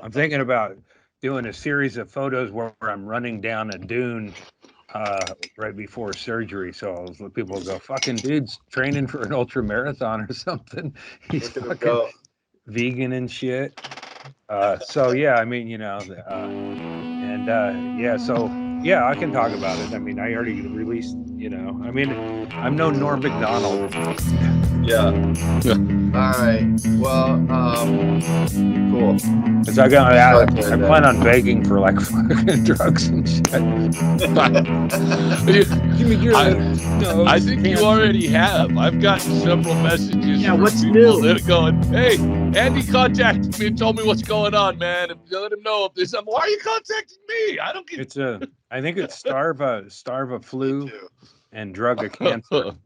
I'm thinking about doing a series of photos where I'm running down a dune right before surgery. So people go, fucking dude's training for an ultra marathon or something. He's Look at him fucking go. vegan and shit. So yeah, I mean, and yeah, so yeah, I can talk about it. I mean, I already released, I mean, I'm no Norm Macdonald. Yeah. All right. Well, cool. Because I plan on begging for like fucking drugs and shit. Give me drugs. No, I think you already have. I've gotten several messages Yeah, from what's people new? that are going, "Hey, Andy contacted me and told me what's going on, man. And let him know if there's something. Why are you contacting me? I don't get." It's I think it's starve a flu and drug a cancer.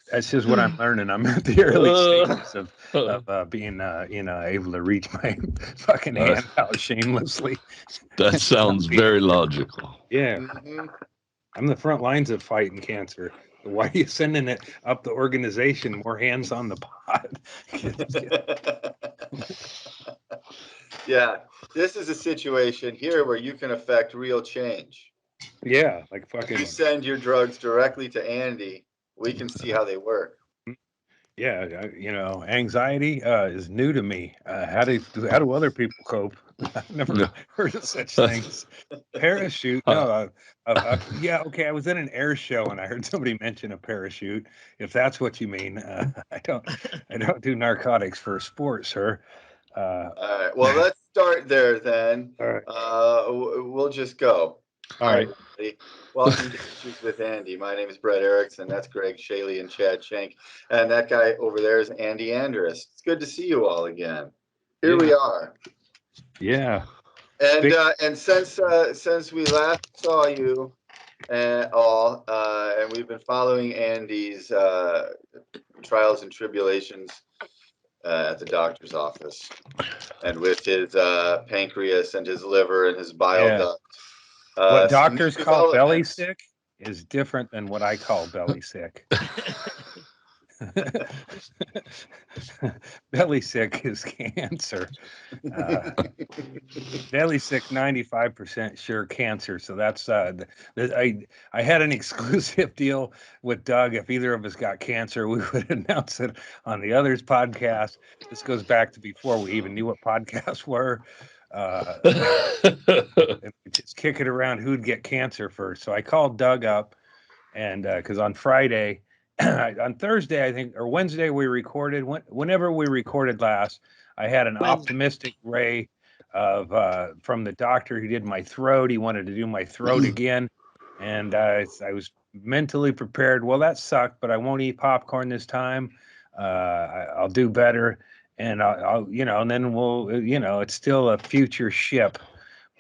That's just what I'm learning. I'm at the early stages of being, able to reach my fucking hand out shamelessly. That sounds very logical. Yeah, Mhm. I'm the front lines of fighting cancer. Why are you sending it up the organization? More hands on the pot. Yeah, this is a situation here where you can affect real change. Yeah, like If fucking. you send your drugs directly to Andy, we can see how they work. Yeah, anxiety is new to me. How do other people cope? I've never heard of such things. Parachute? No. Yeah, okay. I was in an air show and I heard somebody mention a parachute. If that's what you mean, I don't do narcotics for sport, sir. All right. Well, let's start there then. All right. We'll just go. All right. Everybody. Welcome to Issues with Andy. My name is Brett Erickson. That's Greg Shaley and Chad Schenk. And that guy over there is Andy Andrus. It's good to see you all again. Here we are. Yeah. And since we last saw you all, and we've been following Andy's trials and tribulations at the doctor's office, and with his pancreas and his liver and his bile duct. What doctors call belly sick is different than what I call belly sick. Belly sick is cancer. Belly sick, 95% sure cancer. So that's I had an exclusive deal with Doug. If either of us got cancer, we would announce it on the other's podcast. This goes back to before we even knew what podcasts were. And we just kick it around who'd get cancer first. So I called Doug up, and because on Friday. On Thursday, I think, or Wednesday, we recorded. Whenever we recorded last, I had an optimistic ray of from the doctor who did my throat. He wanted to do my throat again, and I was mentally prepared. Well, that sucked, but I won't eat popcorn this time. I'll do better, and I'll and then we'll, it's still a future ship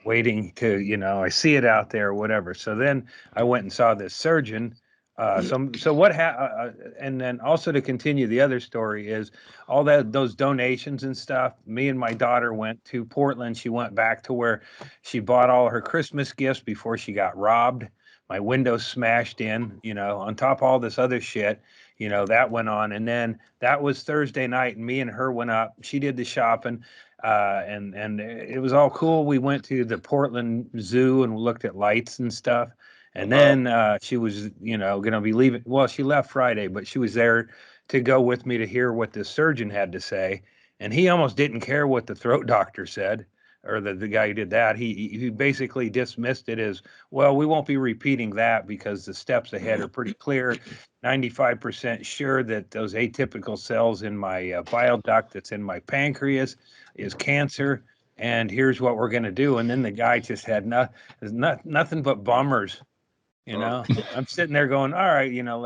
waiting to, I see it out there, or whatever. So then I went and saw this surgeon. So what and then also to continue the other story is all those donations and stuff. Me and my daughter went to Portland. She went back to where she bought all her Christmas gifts before she got robbed. My window smashed in, on top of all this other shit, that went on. And then that was Thursday night, and me and her went up. She did the shopping, and it was all cool. We went to the Portland Zoo and looked at lights and stuff. And then she was, going to be leaving. Well, she left Friday, but she was there to go with me to hear what the surgeon had to say. And he almost didn't care what the throat doctor said, or the guy who did that. He basically dismissed it as, well, we won't be repeating that because the steps ahead are pretty clear. 95% sure that those atypical cells in my bile duct that's in my pancreas is cancer. And here's what we're going to do. And then the guy just had nothing but bummers. I'm sitting there going, all right, all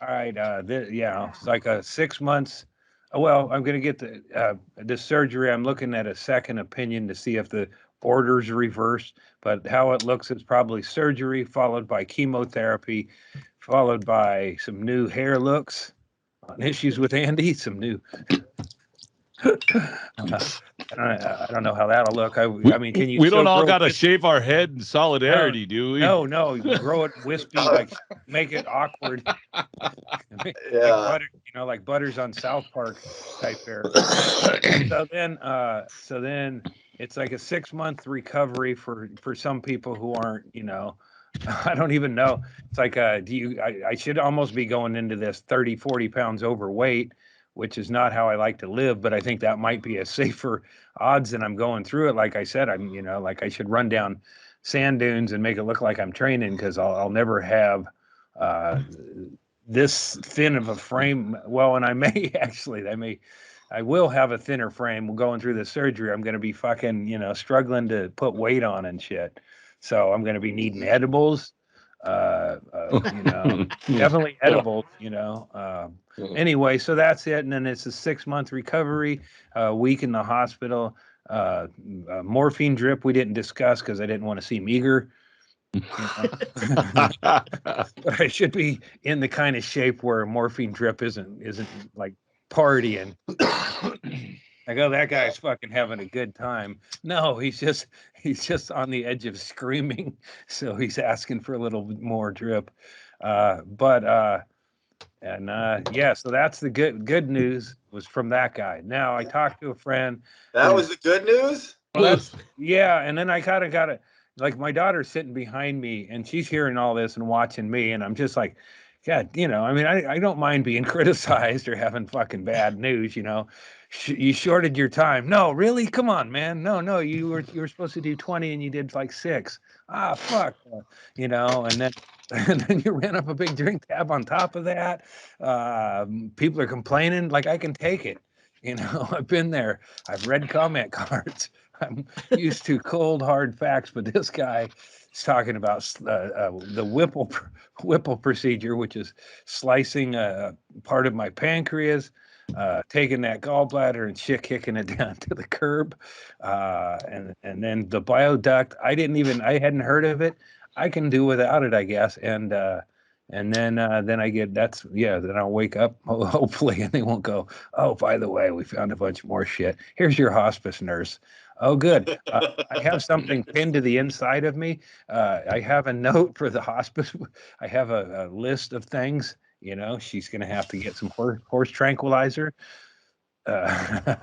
right, it's like a 6 months. Well, I'm going to get the surgery. I'm looking at a second opinion to see if the order's reversed, but how it looks is probably surgery followed by chemotherapy, followed by some new hair looks on Issues with Andy, some new I don't know how that'll look. I mean, can you? We still don't all grow got to wispy? shave our head in solidarity, do we? No, you grow it wispy, like make it awkward. Like Yeah. butter, like Butters on South Park type there. So then it's like a 6-month recovery for some people who aren't, I don't even know. It's like, I should almost be going into this 30, 40 pounds overweight, which is not how I like to live, but I think that might be a safer odds than I'm going through it. Like I said, I'm, like I should run down sand dunes and make it look like I'm training, because I'll never have, this thin of a frame. Well, and I may actually, I will have a thinner frame going through the surgery. I'm going to be fucking, struggling to put weight on and shit. So I'm going to be needing edibles, definitely edibles, Anyway, so that's it. And then it's a 6-month recovery, a week in the hospital, morphine drip we didn't discuss because I didn't want to seem eager. But I should be in the kind of shape where morphine drip isn't like partying. Like, oh, that guy's fucking having a good time. No, he's just on the edge of screaming, so he's asking for a little more drip. Yeah, so that's the good news was from that guy. Now I talked to a friend. That was the good news? Well, yeah, and then I kind of got it. Like, my daughter's sitting behind me, and she's hearing all this and watching me, and I'm just like, God, I mean, I don't mind being criticized or having fucking bad news, you shorted your time. No, really? Come on, man. No, you were supposed to do 20 and you did like 6. Ah, fuck. And then and then you ran up a big drink tab on top of that. People are complaining. Like, I can take it. I've been there. I've read comment cards. I'm used to cold, hard facts, but this guy is talking about the Whipple procedure, which is slicing part of my pancreas, taking that gallbladder and shit, kicking it down to the curb, and then the bioduct. I hadn't heard of it. I can do without it, I guess, and then I get then I'll wake up hopefully, and they won't go, oh, by the way, we found a bunch more shit. Here's your hospice nurse. Oh, good. I have something pinned to the inside of me. I have a note for the hospice. I have a list of things. She's going to have to get some horse tranquilizer. But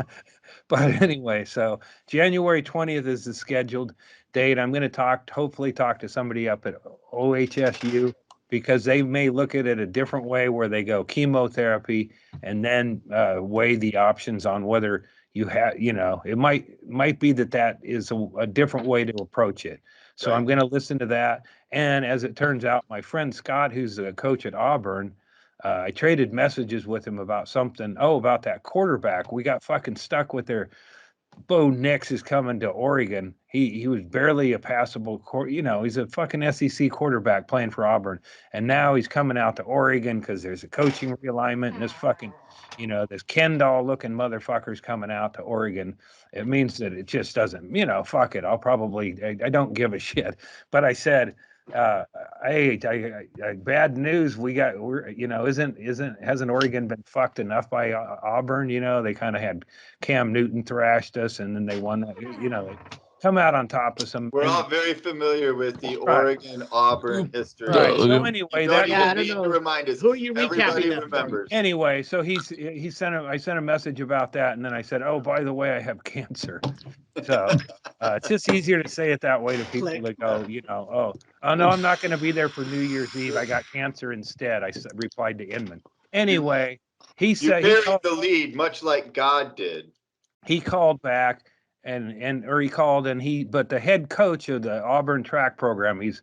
anyway, so January 20th is the scheduled date. I'm going to hopefully talk to somebody up at OHSU, because they may look at it a different way, where they go chemotherapy and then weigh the options on whether you have, it might be that is a different way to approach it. So I'm going to listen to that. And as it turns out, my friend Scott, who's a coach at Auburn, I traded messages with him about something. Oh, about that quarterback. We got fucking stuck with their Bo Nix is coming to Oregon. He was barely a passable, he's a fucking SEC quarterback playing for Auburn. And now he's coming out to Oregon because there's a coaching realignment, and this fucking, this Ken doll looking motherfucker's coming out to Oregon. It means that it just doesn't, fuck it. I don't give a shit. But I said, hey, bad news. Hasn't Oregon been fucked enough by Auburn? They kind of had Cam Newton thrashed us, and then they won. They come out on top of some. We're all very familiar with the Oregon Auburn history. Right. So anyway, I don't know. Remind us. Who are you Everybody recapping remembers. Anyway, so I sent a message about that, and then I said, oh, by the way, I have cancer. So it's just easier to say it that way to people that go, oh no, I'm not going to be there for New Year's Eve. I got cancer instead. I replied to Inman. Anyway, he said you buried the lead, much like God did. He called back but the head coach of the Auburn track program, he's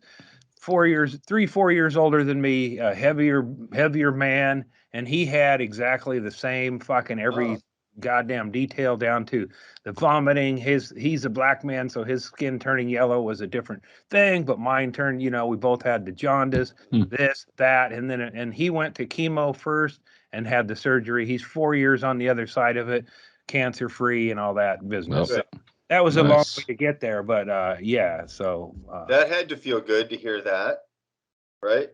4 years older than me, a heavier man, and he had exactly the same fucking every goddamn detail down to the vomiting. He's a black man, so his skin turning yellow was a different thing, but mine turned, we both had the jaundice, this, that, and he went to chemo first and had the surgery. He's 4 years on the other side of it, cancer free and all that business. Okay. So that was a long way to get there, but so that had to feel good to hear that, right?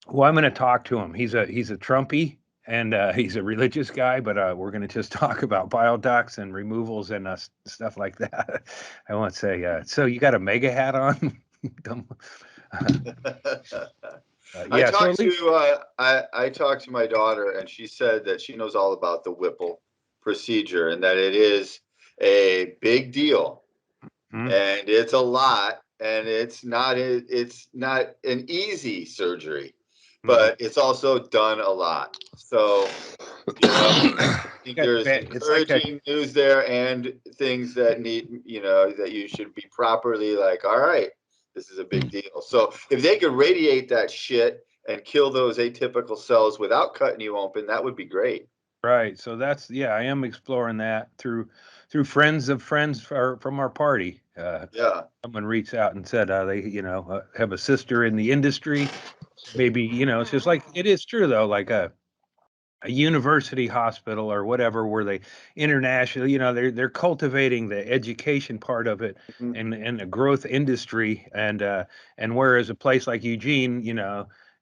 Well, I'm going to talk to him. He's a Trumpy, and he's a religious guy, but we're going to just talk about bile ducts and removals and stuff like that. I won't say. So you got a mega hat on? Dumb. Yeah. So at least, I talked to my daughter, and she said that she knows all about the Whipple procedure and that it is a big deal, and it's a lot, and it's not an easy surgery, but it's also done a lot. So, I think there's encouraging news there and things that that you should be properly like, all right, this is a big deal. So if they could radiate that shit and kill those atypical cells without cutting you open, that would be great. Right. So that's, I am exploring that through friends of friends from our party. Yeah. Someone reached out and said they, have a sister in the industry. Maybe, it's just like, it is true though, like a university hospital or whatever, where they internationally, they're cultivating the education part of it and the growth industry, and whereas a place like Eugene,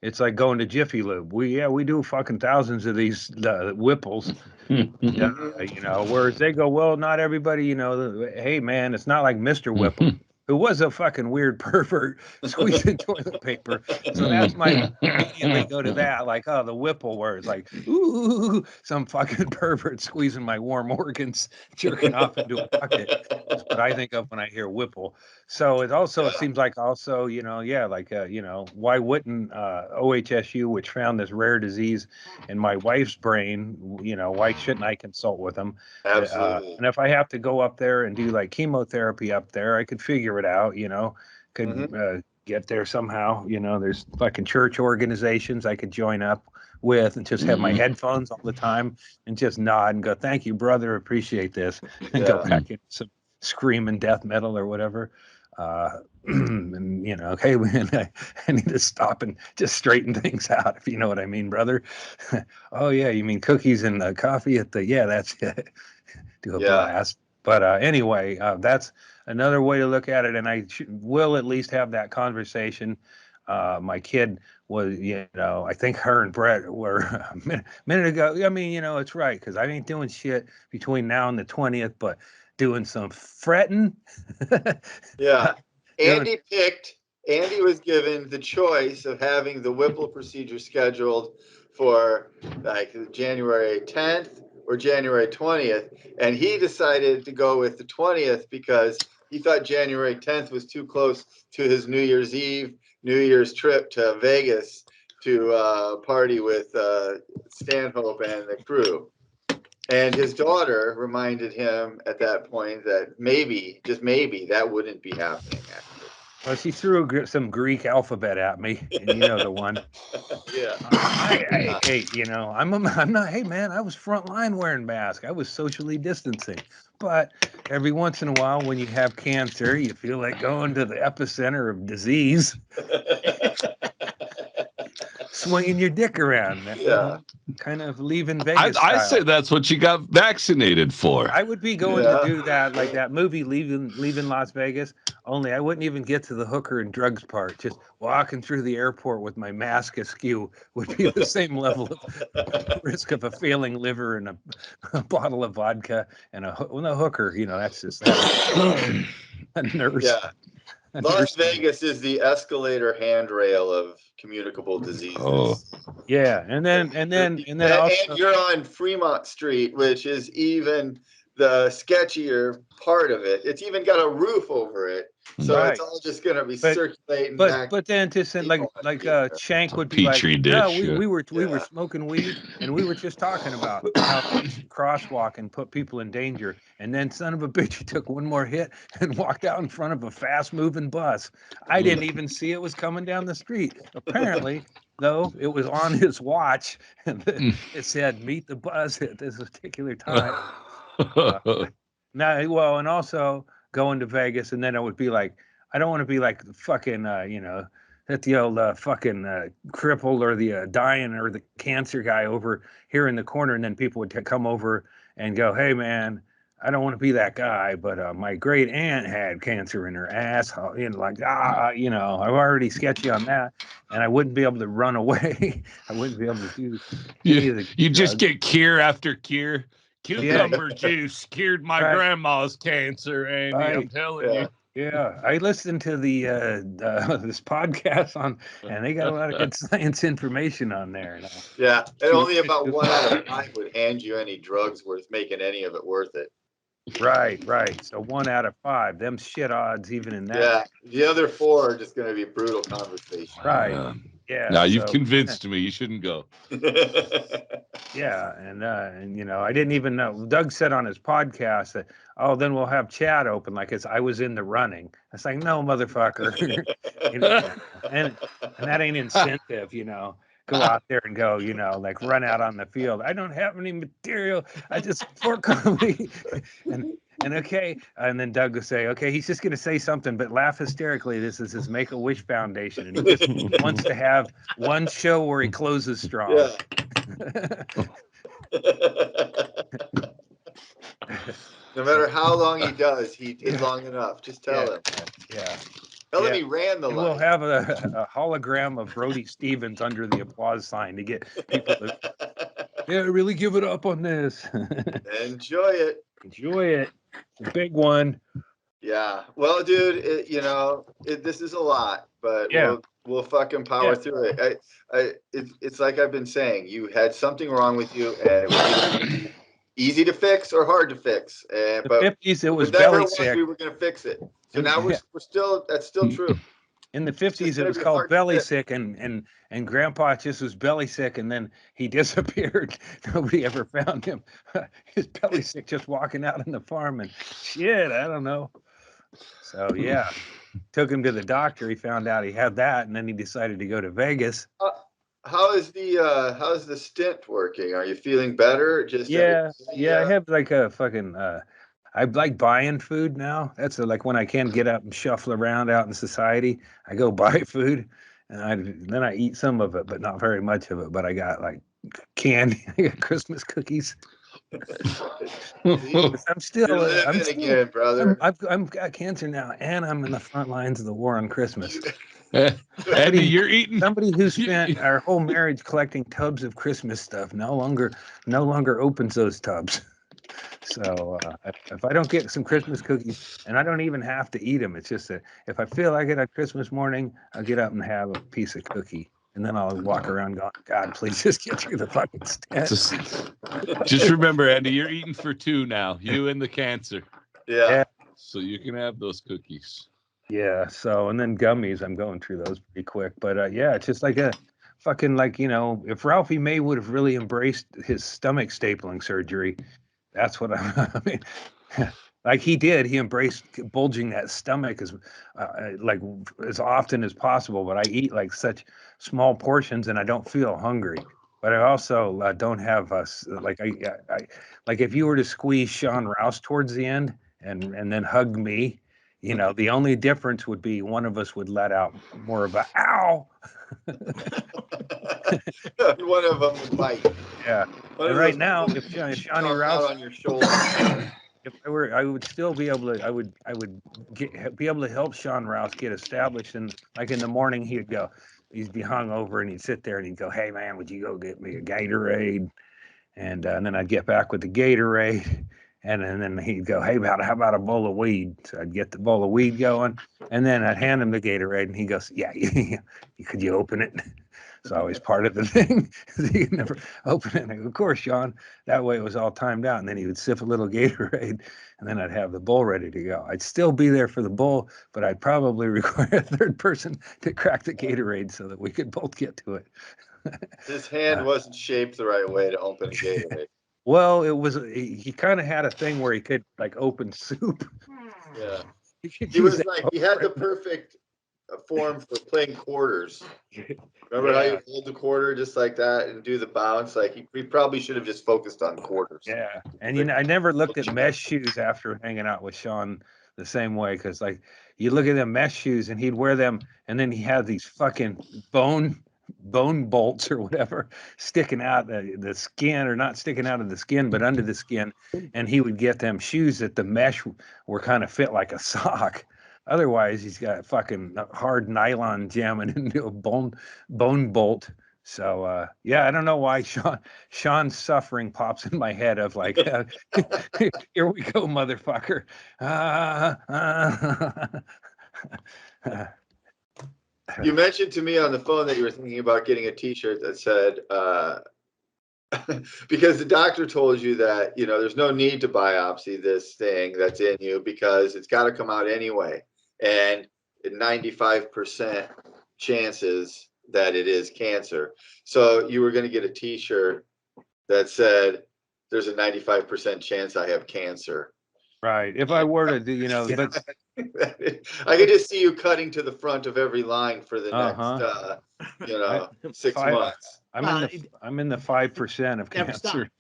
it's like going to Jiffy Lube. We do fucking thousands of these Whipples, whereas they go, well, not everybody, hey man, it's not like Mr. Whipple, who was a fucking weird pervert squeezing toilet paper. So that's my immediately go to that, like, oh, the Whipple, where it's like, ooh, some fucking pervert squeezing my warm organs, jerking off into a bucket. That's what I think of when I hear Whipple. So it seems like also, why wouldn't OHSU, which found this rare disease in my wife's brain, why shouldn't I consult with them? Absolutely. And if I have to go up there and do like chemotherapy up there, I could figure it out, could get there somehow. There's fucking church organizations I could join up with and just have my headphones all the time and just nod and go, thank you, brother, appreciate this, and go back into some screaming death metal or whatever. And hey, I need to stop and just straighten things out, if you know what I mean, brother. Oh yeah, you mean cookies and coffee at the, that's it. Do a blast. But anyway, that's another way to look at it, and I will at least have that conversation. My kid was, I think her and Brett were a minute ago. I mean, it's right, because I ain't doing shit between now and the 20th, but doing some fretting. Yeah. Andy was given the choice of having the Whipple procedure scheduled for like January 10th or January 20th. And he decided to go with the 20th because he thought January 10th was too close to his New Year's Eve, New Year's trip to Vegas to party with Stanhope and the crew. And his daughter reminded him at that point that maybe, just maybe, that wouldn't be happening. Actually. Well, she threw some Greek alphabet at me, and the one. Yeah. Hey, I'm not. Hey, man, I was front line wearing mask. I was socially distancing. But every once in a while, when you have cancer, you feel like going to the epicenter of disease. Swinging your dick around, kind of leaving Vegas. I say that's what you got vaccinated for. I would be going to do that, like that movie Leaving Las Vegas. Only I wouldn't even get to the hooker and drugs part. Just walking through the airport with my mask askew would be the same level of risk of a failing liver and a bottle of vodka and a hooker. That's just a nurse. Yeah. Las Vegas is the escalator handrail of communicable diseases. Oh. Yeah, and then also, and you're on Fremont Street, which is even the sketchier part of it. It's even got a roof over it, so it's all just going to be circulating back. But then just like Shank would be Petri like, dish, no, we were smoking weed and we were just talking about how they should crosswalk and put people in danger. And then son of a bitch, he took one more hit and walked out in front of a fast moving bus. I didn't even see it was coming down the street. Apparently, though, it was on his watch and it said meet the bus at this particular time. And also going to Vegas, and then it would be like, I don't want to be like the fucking, that the old fucking crippled or the dying or the cancer guy over here in the corner, and then people would come over and go, hey man, I don't want to be that guy, but my great aunt had cancer in her asshole. You know, like you know, I'm already sketchy on that, and I wouldn't be able to run away. I wouldn't be able to do any of the You just drugs. get cure after cure. Cucumber juice cured my Right. grandma's cancer, Andy. I'm Right. telling you. Yeah, I listened to the this podcast on, and they got a lot of good science information on there. And Yeah, and only about 1 out of 5 would hand you any drugs worth making any of it worth it. right. So 1 out of 5, them shit odds, even in that. Yeah, the other 4 are just going to be brutal conversation. Right. Yeah. Now you've so, convinced me. You shouldn't go. Yeah, and you know, I didn't even know. Doug said on his podcast that, oh, then we'll have chat open like I was in the running. I was like, no, motherfucker, you know, and that ain't incentive, you know. Go out there and go, you know, like run out on the field. I don't have any material. I just forkily and okay. And then Doug will say, okay, he's just gonna say something, but laugh hysterically. This is his Make-A-Wish Foundation, and he just wants to have one show where he closes strong. Yeah. No matter how long he does, he did long enough. Just tell him. Yeah. Tell him he ran the And line. we'll have a hologram of Brody Stevens under the applause sign to get people to, really give it up on this. Enjoy it. Enjoy it. It's a big one. Yeah. Well, dude, you know, this is a lot, but we'll fucking power through it. It's like I've been saying, you had something wrong with you, and it was either easy to fix or hard to fix. The but 50s, it was whatever belly it was, sick. we were going to fix it. So now we're still, that's still true. In the 50s, it was called belly sick, and Grandpa just was belly sick, and then he disappeared. Nobody ever found him. His belly sick, just walking out on the farm, and shit, I don't know. So yeah, took him to the doctor. He found out he had that, and then he decided to go to Vegas. How's the stint working? Are you feeling better? I have like a fucking. I like buying food now. That's like when I can't get up and shuffle around out in society, I go buy food, and then I eat some of it, but not very much of it. But I got like candy, I got Christmas cookies. I'm still again, brother. I'm got cancer now, and I'm in the front lines of the war on Christmas. Andy, you're eating. Somebody who spent our whole marriage collecting tubs of Christmas stuff no longer opens those tubs. So if I don't get some Christmas cookies, and I don't even have to eat them, it's just that if I feel like it on Christmas morning, I'll get up and have a piece of cookie, and then I'll walk around going, God, please just get through the fucking stand. Just remember, Andy, you're eating for 2 now, you and the cancer. Yeah. So you can have those cookies. Yeah. So, and then gummies, I'm going through those pretty quick. But yeah, it's just like a fucking, like, you know, if Ralphie May would have really embraced his stomach stapling surgery, that's what I mean. Like he did, he embraced bulging that stomach as like as often as possible. But I eat like such small portions, and I don't feel hungry. But I also don't have like I like if you were to squeeze Sean Rouse towards the end and then hug me, you know, the only difference would be one of us would let out more of a ow. One of them would bite. Yeah. And right now, if Shawnee Rouse on your shoulder, if I would still be able to. I would be able to help Sean Rouse get established. And like in the morning, he'd be hung over, and he'd sit there and he'd go, "Hey man, would you go get me a Gatorade?" And then I'd get back with the Gatorade, and then he'd go, "Hey, how about a bowl of weed?" So I'd get the bowl of weed going, and then I'd hand him the Gatorade, and he goes, "Yeah, could you open it?" It's always part of the thing. He could never open it. And I go, of course, Sean. That way it was all timed out, and then he would sip a little Gatorade, and then I'd have the bowl ready to go. I'd still be there for the bowl, but I'd probably require a third person to crack the Gatorade so that we could both get to it. His hand wasn't shaped the right way to open a Gatorade. Well, it was. He kind of had a thing where he could like open soup. Yeah, he was like he had the perfect form for playing quarters. Remember how you hold the quarter just like that and do the bounce? Like he probably should have just focused on quarters. Yeah, and you know, I never looked at mesh shoes after hanging out with Sean the same way, because like you look at them mesh shoes and he'd wear them, and then he had these fucking bone bone bolts or whatever sticking out the skin, or not sticking out of the skin, but under the skin. And he would get them shoes that the mesh were kind of fit like a sock. Otherwise, he's got fucking hard nylon jamming into a bone bolt. So yeah, I don't know why Sean's suffering pops in my head of like, here we go, motherfucker. You mentioned to me on the phone that you were thinking about getting a T-shirt that said, because the doctor told you that, you know, there's no need to biopsy this thing that's in you because it's got to come out anyway. And 95% chances that it is cancer. So you were going to get a T-shirt that said, there's a 95% chance I have cancer. Right. If I were to do, you know, but I could just see you cutting to the front of every line for the Uh-huh. next, you know, 6 Five- months. I'm in the 5% of Never cancer.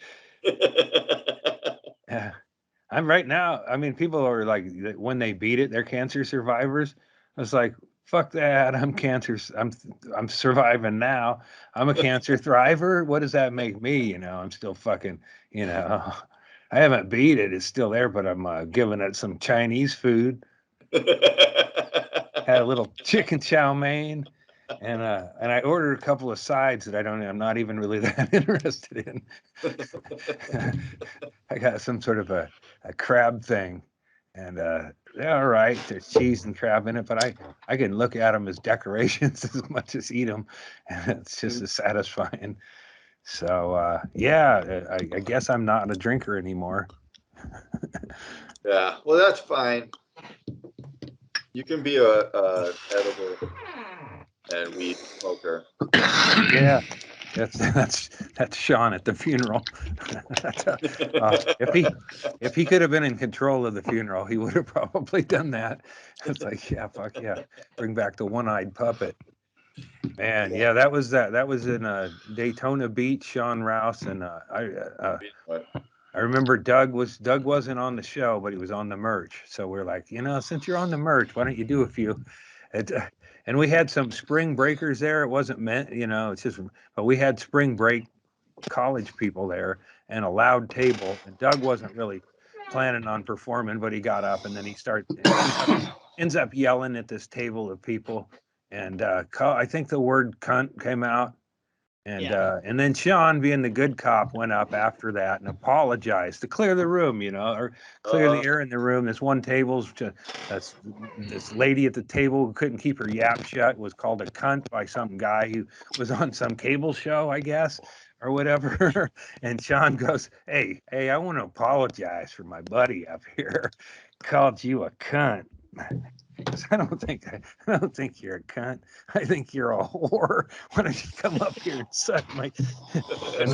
Yeah. I'm right now. I mean, people are like, when they beat it, they're cancer survivors. I was like, fuck that. I'm surviving now. I'm a cancer thriver. What does that make me? You know, I'm still fucking, you know, I haven't beat it. It's still there, but I'm giving it some Chinese food. Had a little chicken chow mein, and I ordered a couple of sides that I'm not even really that interested in. I got some sort of a crab thing, and they're all right. There's cheese and crab in it, but I can look at them as decorations as much as eat them, and it's just as satisfying. So yeah, I guess I'm not a drinker anymore. Yeah, well, that's fine. You can be a edible and weed smoker. Yeah, that's Sean at the funeral. If he could have been in control of the funeral, he would have probably done that. It's like, yeah, fuck yeah, bring back the one-eyed puppet. Man, yeah, that was in Daytona Beach, Sean Rouse, and I remember Doug wasn't on the show, but he was on the merch. So we're like, you know, since you're on the merch, why don't you do a few? And we had some spring breakers there. It wasn't meant, you know, it's just, but we had spring break college people there and a loud table. And Doug wasn't really planning on performing, but he got up and then he ends up yelling at this table of people. And I think the word cunt came out. And then Sean, being the good cop, went up after that and apologized to clear the room, you know, or clear the air in the room. This one table's this lady at the table who couldn't keep her yap shut was called a cunt by some guy who was on some cable show, I guess, or whatever. And Sean goes, hey, I want to apologize for my buddy up here. Called you a cunt. I don't think you're a cunt. I think you're a whore. Why don't you come up here and suck my? And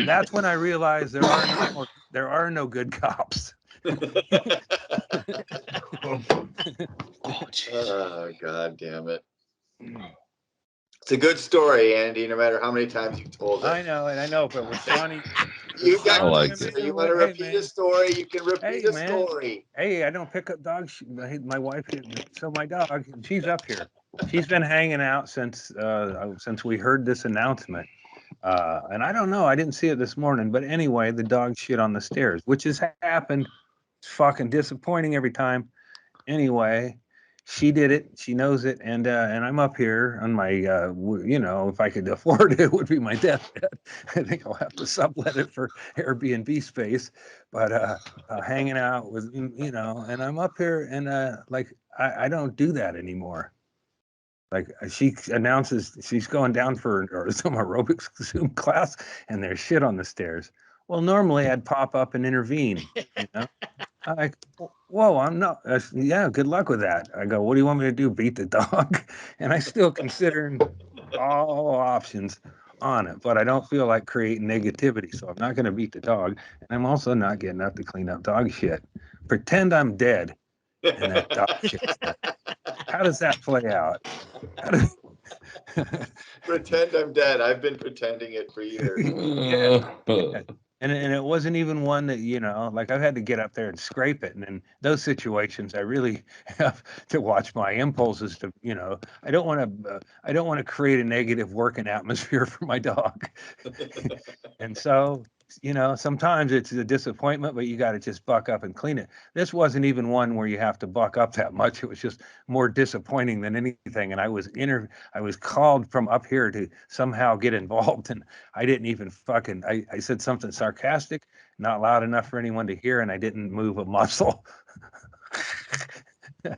that's when I realized there are no good cops. Oh, God damn it. It's a good story, Andy, no matter how many times you've told it. I know, but with Shawnee, You got I like so it. you want to repeat a story, you can repeat a man. story. Hey, I don't pick up dogs. My wife, so my dog, she's up here. She's been hanging out since we heard this announcement. And I don't know, I didn't see it this morning, but anyway, the dog shit on the stairs, which has happened. It's fucking disappointing every time. Anyway, she did it. She knows it, and I'm up here on my, you know, if I could afford it, it would be my deathbed. I think I'll have to sublet it for Airbnb space, but hanging out with, you know, and I'm up here, and like I don't do that anymore. Like she announces she's going down for some aerobics Zoom class, and there's shit on the stairs. Well, normally I'd pop up and intervene, you know. I'm like, whoa, I'm not. Yeah, good luck with that. I go, what do you want me to do? Beat the dog? And I still considering all options on it, but I don't feel like creating negativity, so I'm not going to beat the dog, and I'm also not getting up to clean up dog shit. Pretend I'm dead, and that dog shit's there. How does that play out? Pretend I'm dead. I've been pretending it for years. Yeah. And it wasn't even one that, like I've had to get up there and scrape it. And in those situations, I really have to watch my impulses to, I don't want to create a negative working atmosphere for my dog. And so, sometimes it's a disappointment, but you got to just buck up and clean it. This wasn't even one where you have to buck up that much. It was just more disappointing than anything. And I was called from up here to somehow get involved, and I didn't even I said something sarcastic, not loud enough for anyone to hear, and I didn't move a muscle. I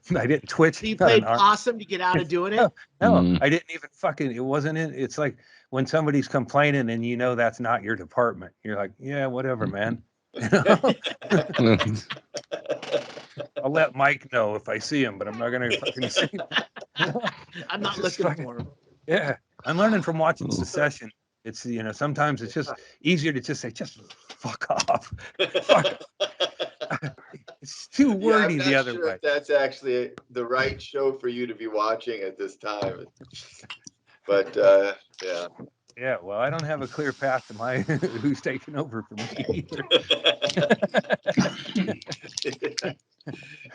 didn't twitch. So you played possum to get out of doing it? No, I didn't even it wasn't in. It's like when somebody's complaining and that's not your department. You're like, yeah, whatever, man. I'll let Mike know if I see him, but I'm not going to fucking see him. I'm not looking for him. Yeah, I'm learning from watching Succession. It's, sometimes it's just easier to just say, just fuck off. Fuck. It's too wordy the other way. If that's actually the right show for you to be watching at this time. But yeah. Yeah, well, I don't have a clear path to my who's taking over for me either.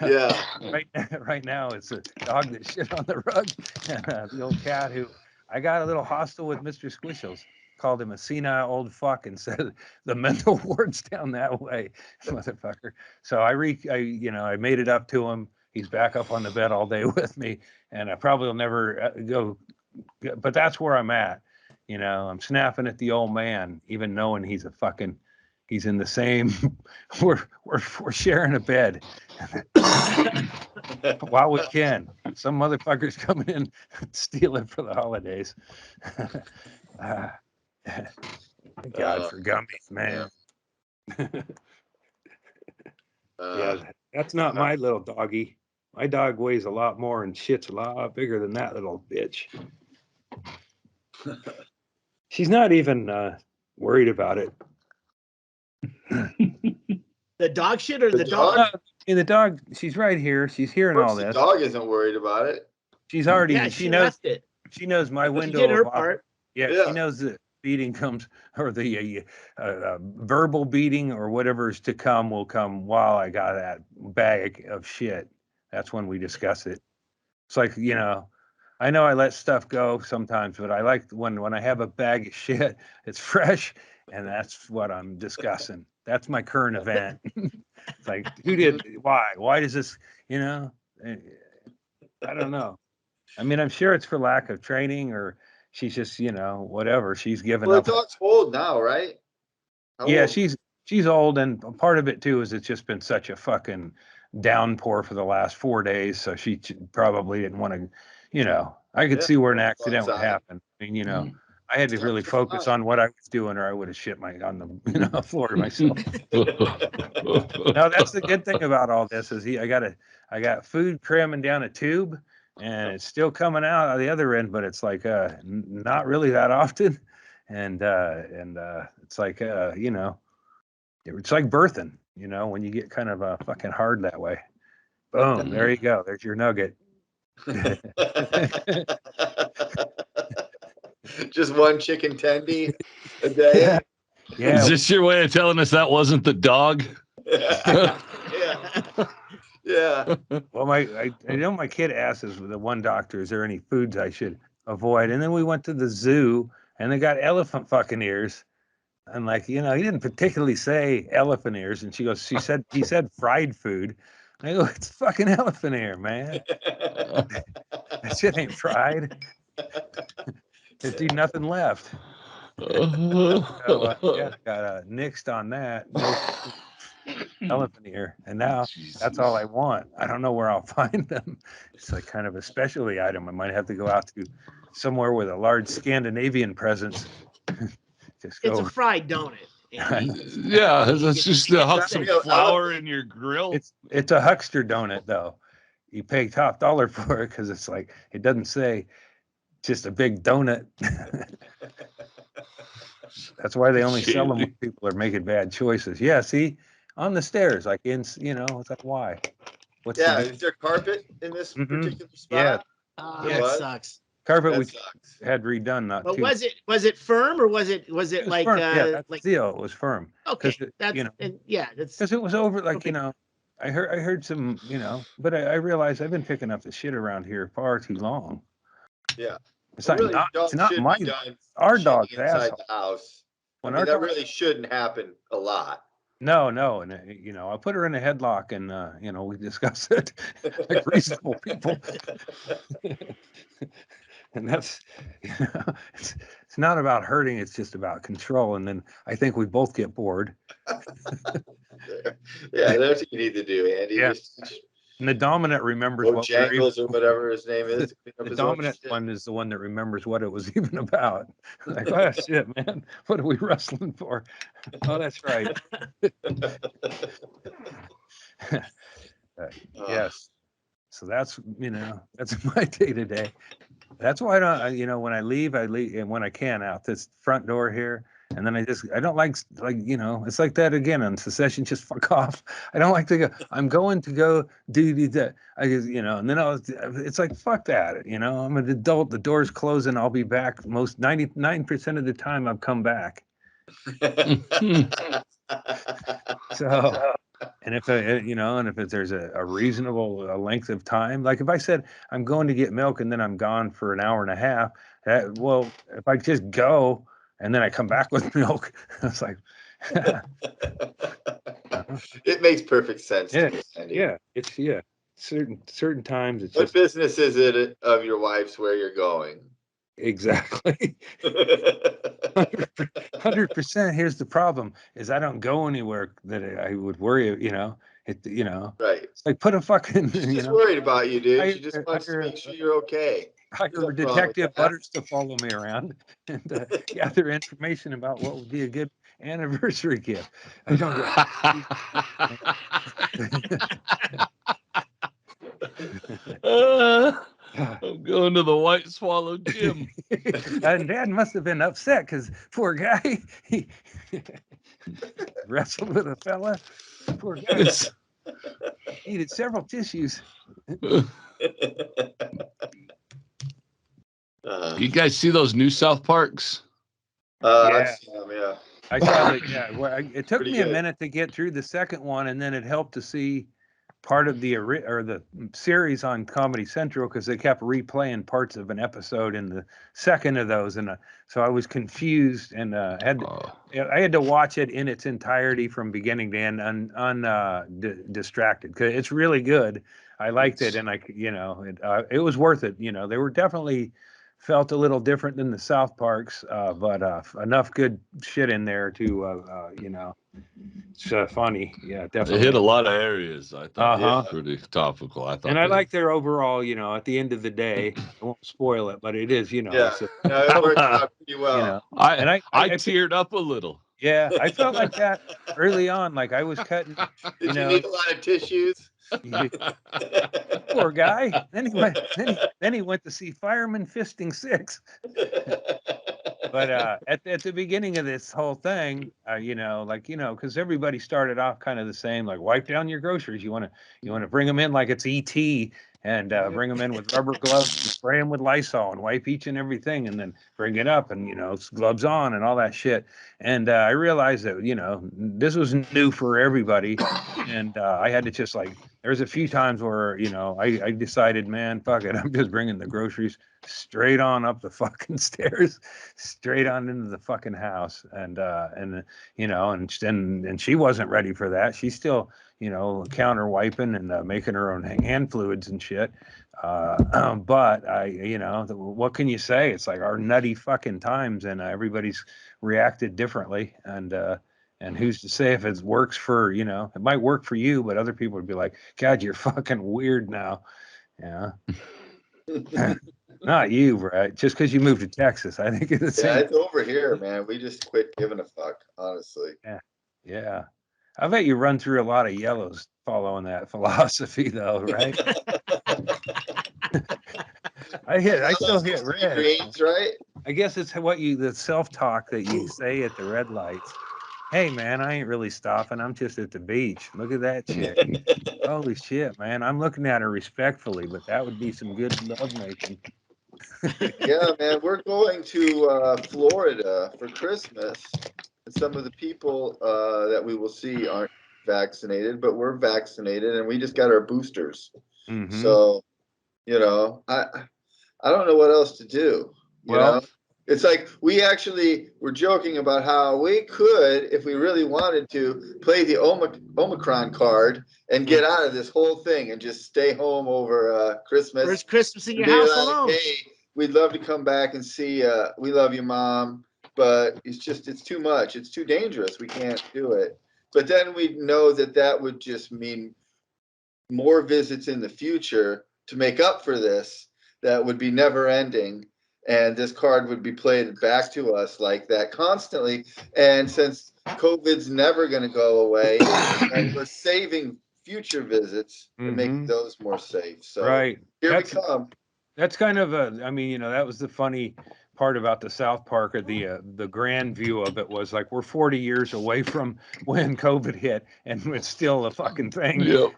Yeah. Right now, it's a dog that shit on the rug, and the old cat who I got a little hostile with Mr. Squishles. Called him a senile old fuck and said the mental ward's down that way, motherfucker. So I made it up to him. He's back up on the bed all day with me, and I probably will never go. But that's where I'm at. I'm snapping at the old man, even knowing he's in the same. We're sharing a bed while we can. Some motherfucker's coming in stealing for the holidays. Thank God for gummies, man. Yeah, that's not my little doggy. My dog weighs a lot more and shit's a lot bigger than that little bitch. She's not even worried about it. The dog shit or the dog? The dog, she's right here. She's hearing all this. The dog isn't worried about it. She's already, yeah, she knows it. She knows my window. She did her part. Yeah, she knows the beating comes, or the verbal beating or whatever's to come will come while I got that bag of shit. That's when we discuss it. It's like, I know I let stuff go sometimes, but I like when I have a bag of shit, it's fresh, and that's what I'm discussing. That's my current event. It's like, why does this, I don't know. I mean, I'm sure it's for lack of training, or she's just, whatever. She's given up. The dog's old now, right? How old? She's old, and part of it too is it's just been such a fucking downpour for the last 4 days, so she probably didn't want to, I could see where an accident would happen. I mean, I had to really focus on what I was doing, or I would have shit on the floor myself. No, that's the good thing about all this is I got food cramming down a tube, and it's still coming out of the other end, but it's like not really that often, and it's like it's like birthing, when you get kind of fucking hard that way. Boom, there you go. There's your nugget. Just one chicken tendy a day. Yeah. Is this your way of telling us that wasn't the dog? Yeah. Well, I know my kid asked us with the one doctor, is there any foods I should avoid? And then we went to the zoo and they got elephant fucking ears. And like, he didn't particularly say elephant ears. And he said fried food. I go, it's fucking elephant ear, man. That shit ain't fried. There's nothing left. So, got nixed on that. Elephant ear. And now that's all I want. I don't know where I'll find them. It's like kind of a specialty item. I might have to go out to somewhere with a large Scandinavian presence. It's a fried donut. Yeah, that's just to huck some flour in your grill. It's a huckster donut, though. You pay top dollar for it because it's like, it doesn't say just a big donut. That's why they only sell them when people are making bad choices. Yeah, see, on the stairs, like it's like, why? Is there carpet in this particular spot? Yeah, that sucks. Carpet That we sucks. had redone not But too. was it firm or was it like firm. Yeah, that's like the deal. It was firm. okay, It, that's you know, and yeah, that's because it was over. Like okay. you know, I heard some. You know, but I realized I've been picking up the shit around here far too long. Yeah. It's Well, not really, it's dogs not should my be done our shitting dog's inside asshole. the house. I When mean, our that dog, really shouldn't happen a lot. no, and you know, I put her in a headlock, and you know, we discuss it like reasonable people. And that's you know, it's not about hurting, it's just about control. And then I think we both get bored. Yeah, that's what you need to do, Andy. Yeah. Just And the dominant remembers what we're even, Bojangles or whatever his name is. the dominant one is the one that remembers what it was even about. Like, oh shit, man, what are we wrestling for? Oh, that's right. Yes. So that's, you know, that's my day to day. That's why you know, when I leave, and when I can out this front door here, and then I don't like, you know, it's like that again on Secession, just fuck off. I don't like to go, I'm going to go do that. I just, you know, and then it's like, fuck that, you know, I'm an adult, the door's closing, I'll be back. Most 99% of the time I've come back. So, and if you know, and if there's a reasonable length of time, like if I said I'm going to get milk and then I'm gone for an hour and a half, well, if I just go and then I come back with milk, it's like, It makes perfect sense yeah, to me, Andy. yeah, it's certain times it's What just business is it of your wife's where you're going? exactly 100%. Here's the problem: is I don't go anywhere that I would worry. You know, you know, Right. it's like put a fucking She's you just know. worried about you, dude. She just Hire, wants to make sure you're okay. hire Nothing wrong with Detective that. Butters to follow me around and gather information about what would be a good anniversary gift. I don't I'm going to the White Swallow Gym. And Dad must have been upset because poor guy, he wrestled with a fella. Poor guy needed several tissues. You guys see those new South Parks? I've seen them, yeah. I saw that. Yeah, well, it took Pretty me a good. minute to get through the second one, and then it helped to see part of the series on Comedy Central because they kept replaying parts of an episode in the second of those, and so I was confused and I had to watch it in its entirety from beginning to end, distracted because it's really good. I liked it, and you know, it was worth it. You know, they were definitely felt a little different than the South Parks, but enough good shit in there to, you know, it's funny. Yeah, definitely. They hit a lot of areas. I thought it was pretty topical. I thought, and I like their overall. You know, at the end of the day, I won't spoil it, but it is. You know, Yeah, no, it worked out pretty well. you know, I teared up a little. Yeah, I felt like that early on. Like I was cutting. Did you need a lot of tissues? Poor guy. Then he went to see Fireman Fisting 6. But at the beginning of this whole thing, you know, like, you know, because everybody started off kind of the same, like wipe down your groceries. You want to bring them in like it's ET and bring them in with rubber gloves and spray them with Lysol and wipe each and everything and then bring it up and, you know, gloves on and all that shit. And I realized that, you know, this was new for everybody. And I had to just like, there's a few times where, you know, I decided, man, fuck it. I'm just bringing the groceries straight on up the fucking stairs, straight on into the fucking house. And you know, and she wasn't ready for that. She's still, you know, counter wiping and making her own hand fluids and shit. But I, you know, what can you say? It's like our nutty fucking times, and everybody's reacted differently. And who's to say if it works for, you know, it might work for you, but other people would be like, God, you're fucking weird now. Yeah. Not you, right? Just because you moved to Texas. I think it's the same. Yeah, it's over here, man. We just quit giving a fuck, honestly. Yeah. Yeah. I bet you run through a lot of yellows following that philosophy, though, right? I still hit red. Greens, right? I guess it's the self-talk that you say at the red lights. Hey, man, I ain't really stopping. I'm just at the beach. Look at that chick. Holy shit, man. I'm looking at her respectfully, but that would be some good lovemaking. Yeah, man, we're going to Florida for Christmas. And some of the people that we will see aren't vaccinated, but we're vaccinated and we just got our boosters. Mm-hmm. So, you know, I don't know what else to do. You Well- know, it's like we actually were joking about how we could, if we really wanted to, play the Omicron card and get out of this whole thing and just stay home over Christmas. First Christmas in your Be house like, alone. hey, we'd love to come back and see. We love you, Mom, but it's too much. It's too dangerous. We can't do it. But then we'd know that would just mean more visits in the future to make up for this. That would be never ending. And this card would be played back to us like that constantly. And since COVID's never going to go away, and we're saving future visits and making those more safe. So Right. here we come. That's kind of I mean, you know, that was the funny part about the South Park, or the grand view of it was like, we're 40 years away from when COVID hit and it's still a fucking thing. Yep.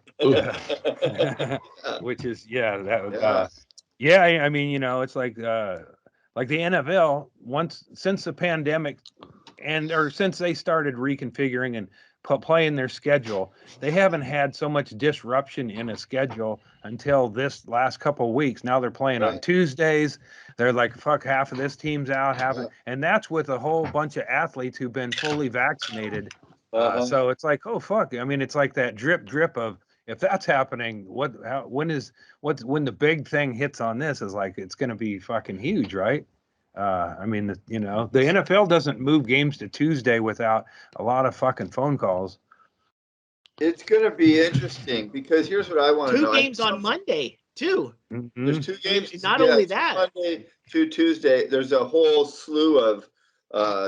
Which is, I mean, you know, it's like the NFL, since the pandemic or since they started reconfiguring and playing their schedule, they haven't had so much disruption in a schedule until this last couple of weeks. Now they're playing on Tuesdays. They're like, fuck, half of this team's out, and that's with a whole bunch of athletes who've been fully vaccinated. So it's like, oh fuck. I mean, it's like that drip of, if that's happening, when the big thing hits on this is like, it's going to be fucking huge, right? I mean, you know, the NFL doesn't move games to Tuesday without a lot of fucking phone calls. It's going to be interesting because here's what I want to know. 2 games on Monday, too. There's 2 games. Not only that, Monday through Tuesday, there's a whole slew of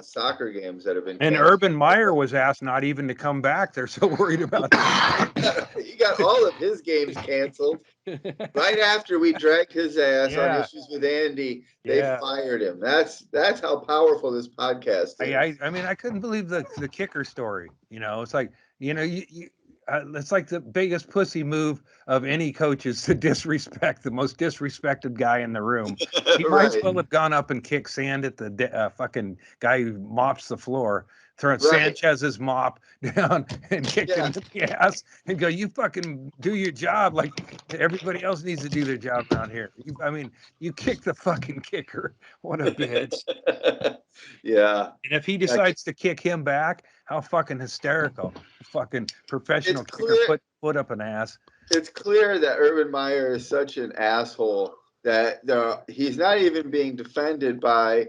soccer games that have been And canceled. Urban Meyer was asked not even to come back. They're so worried about that. He got all of his games canceled right after we dragged his ass on issues with Andy. They fired him. That's how powerful this podcast is. I mean, I couldn't believe the kicker story. You know, it's like, you know, it's like the biggest pussy move of any coach is to disrespect the most disrespected guy in the room. He might as well have gone up and kicked sand at the fucking guy who mops the floor, throw Sanchez's mop down and kick him in the ass and go, you fucking do your job like everybody else needs to do their job around here. You kick the fucking kicker. What a bitch. Yeah. And if he decides to kick him back, how fucking hysterical. Fucking professional kicker put up an ass. It's clear that Urban Meyer is such an asshole that he's not even being defended by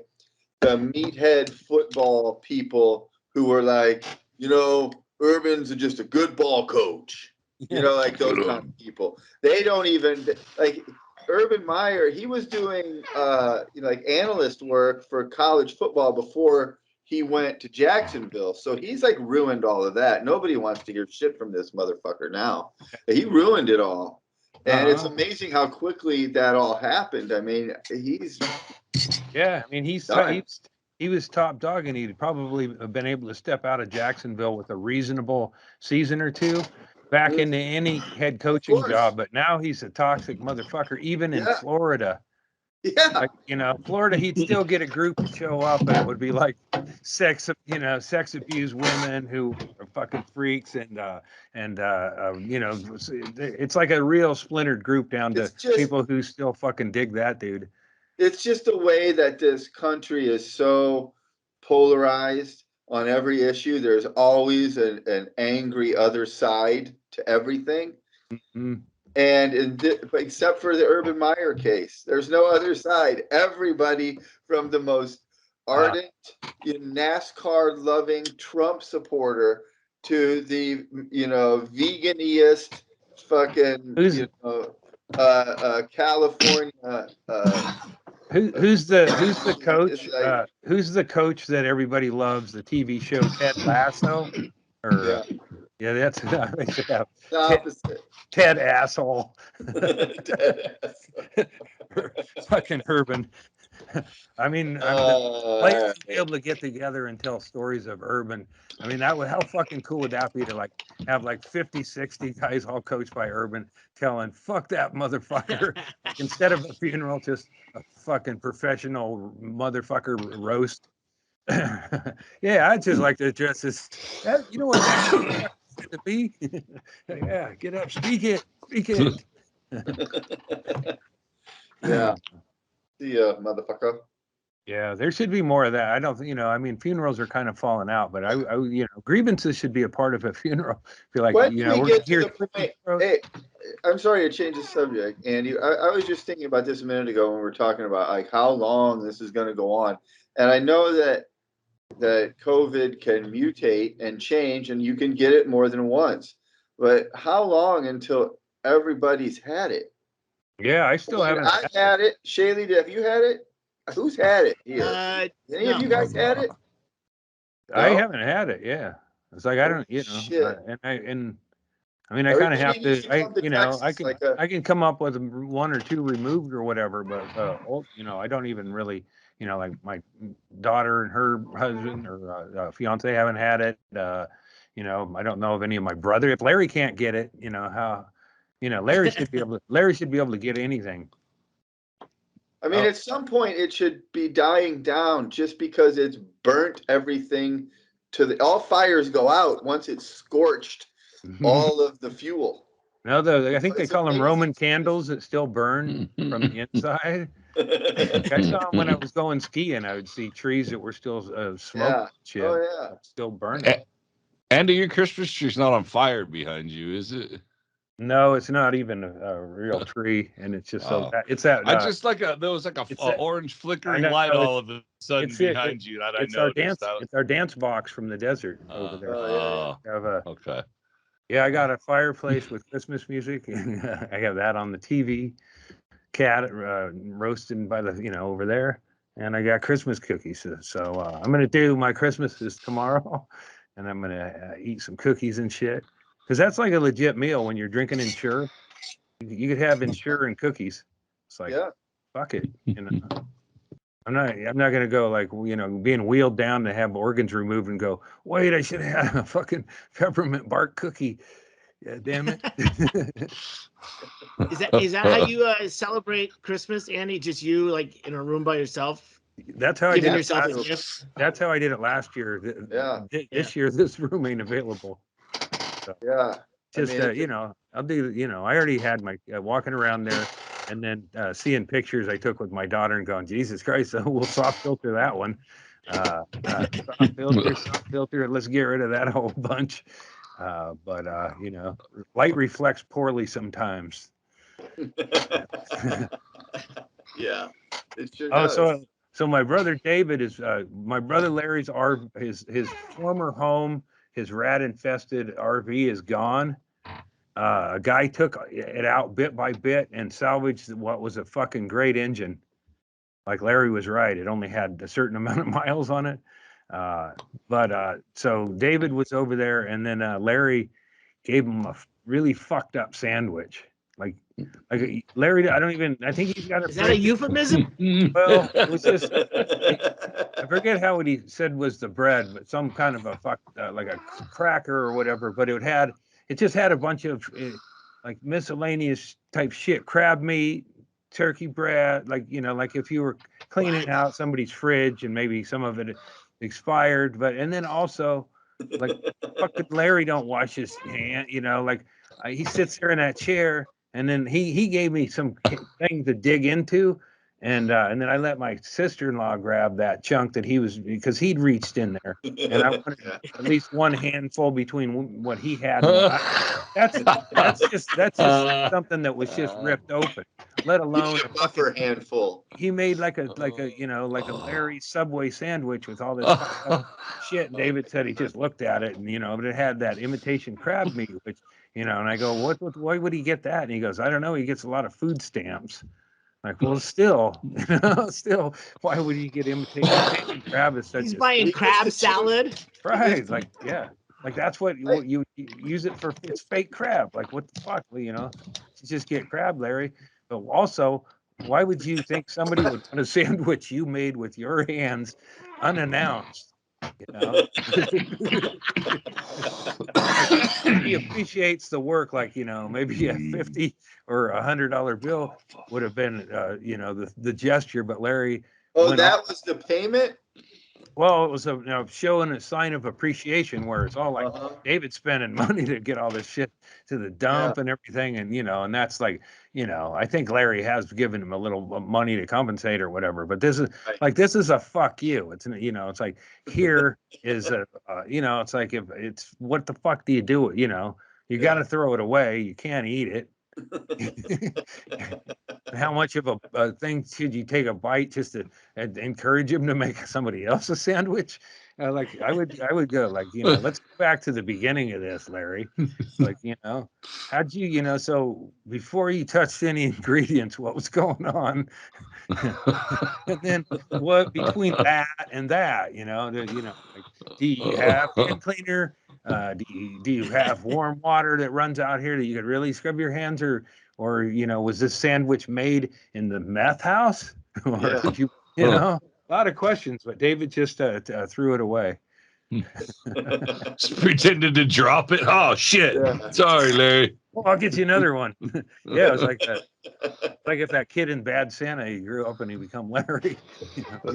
the meathead football people who were like, you know, Urban's just a good ball coach. You know, like those kind of people. They don't even like Urban Meyer. He was doing like analyst work for college football before he went to Jacksonville. So he's like ruined all of that. Nobody wants to hear shit from this motherfucker now. He ruined it all. And it's amazing how quickly that all happened. I mean, he was top dog, and he'd probably have been able to step out of Jacksonville with a reasonable season or two back into any head coaching job. But now he's a toxic motherfucker, even in Florida. Yeah. Like, you know, Florida, he'd still get a group to show up, and it would be like sex abused women who are fucking freaks, and you know, it's like a real splintered group down to people who still fucking dig that dude. It's just the way that this country is so polarized on every issue. There's always an angry other side to everything. Mm-hmm. And except for the Urban Meyer case, there's no other side. Everybody from the most ardent, NASCAR loving Trump supporter to the, veganiest fucking, California. Who's the coach? Who's the coach that everybody loves? The TV show Ted Lasso, or that's the opposite. Ted asshole. Ted asshole. Fucking Urban. I mean, all players to be right. able to get together and tell stories of Urban. I mean, that would how fucking cool would that be to like have like 50, 60 guys all coached by Urban telling fuck that motherfucker. Like instead of a funeral, just a fucking professional motherfucker roast. Yeah, I'd just like to address this. You know what that motherfucker to be? Yeah, get up, speak it. Yeah. See ya, motherfucker. Yeah, there should be more of that. I don't think, I mean, funerals are kind of falling out, but grievances should be a part of a funeral. Feel like, When do we we're get to here. the point? Hey, I'm sorry to change the subject, Andy. I was just thinking about this a minute ago when we were talking about like how long this is going to go on, and I know that COVID can mutate and change, and you can get it more than once. But how long until everybody's had it? Yeah, I still haven't. I've had it. Shaylee, have you had it? Who's had it here? Any of No. you guys had it? I No? haven't had it. Yeah, it's like I don't, Shit. I mean, I kind of have Everybody needs to. to come to Texas. I can come up with one or two removed or whatever, but I don't even really, like my daughter and her husband or fiance haven't had it. I don't know of any of my brother. If Larry can't get it, how, Larry should be able to. Larry should be able to get anything. I mean, at some point it should be dying down just because it's burnt everything all fires go out once it's scorched all of the fuel. No, I think they It's call them amazing. Roman candles that still burn from the inside. I saw them when I was going skiing. I would see trees that were still smoking shit, Oh, still burning. Andy, your Christmas tree's not on fire behind you, is it? No, it's not even a real tree, and it's just it's that. I just there was like a orange flickering light all of a sudden behind you that I noticed. It's our dance box from the desert over there. Okay. Yeah, I got a fireplace with Christmas music, and I have that on the TV. Cat roasting by the over there, and I got Christmas cookies. So I'm gonna do my Christmases tomorrow, and I'm gonna eat some cookies and shit because that's like a legit meal when you're drinking Ensure. You could have Ensure and cookies. It's like fuck it, I'm not gonna go like being wheeled down to have organs removed and go wait I should have a fucking peppermint bark cookie. Yeah, damn it. Is that how you celebrate Christmas, Andy? Just you like in a room by yourself? That's how giving I did yourself it. a gift? That's how I did it last year. This year, this room ain't available. So, just I'll do. I already had my walking around there, and then seeing pictures I took with my daughter and going, Jesus Christ, so we'll soft filter that one. Soft filter. Let's get rid of that whole bunch. But light reflects poorly sometimes. Yeah, it sure does. So my brother David is my brother Larry's his former home, his rat infested RV is gone. A guy took it out bit by bit and salvaged what was a fucking great engine. Like Larry was right, it only had a certain amount of miles on it. So David was over there, and then Larry gave him a really fucked up sandwich. Like Larry, I think he's got Is that a euphemism? Well, it was just, I forget how what he said was the bread, but some kind of like a cracker or whatever, but it just had a bunch of like miscellaneous type shit, crab meat, turkey bread, like if you were cleaning out somebody's fridge and maybe some of it expired, and then also like fucking Larry don't wash his hand, like he sits there in that chair, and then he gave me some thing to dig into, and then I let my sister-in-law grab that chunk that because he'd reached in there, and I wanted at least one handful between what he had. That's just something that was just ripped open. Let alone a buffer handful. He made like a Larry Subway sandwich with all this shit. And David said he just looked at it and but it had that imitation crab meat, which and I go, why would he get that? And he goes, I don't know. He gets a lot of food stamps. Like, well, still, why would he get imitation crab? He's buying crab salad, right? Like, yeah. Like that's what you use it for. It's fake crab. Like what the fuck? You just get crab, Larry. But also, why would you think somebody would want a sandwich you made with your hands unannounced? You know, he appreciates the work. Like, you know, maybe a $50 or $100 bill would have been, you know, the gesture. But Larry, Oh, that was the payment? well, it was a, you know, showing a sign of appreciation, where it's all like Uh-huh. David spending money to get all this shit to the dump and everything, and you know, and that's like, you know, I think Larry has given him a little money to compensate or whatever. But this is like, this is a fuck you. It's, you know, it's like, here is a, you know, it's like, if it's, what the fuck do you do? You know, you got to throw it away. You can't eat it. How much of a thing should you take a bite just to encourage him to make somebody else a sandwich? Like, I would go like, you know, let's go back to the beginning of this, Larry. Like, you know, how'd you, you know, so before you touched any ingredients, what was going on? And then what between that and that, you know, like, do you have hand cleaner? Do you have warm water that runs out here that you could really scrub your hands, or you know, was this sandwich made in the meth house? Or did you know, a lot of questions, but David just threw it away. Just pretended to drop it. Oh shit! Sorry, Larry. Well, I'll get you another one. Yeah, it was like that. Like if that kid in Bad Santa, he grew up and he become Larry. You know?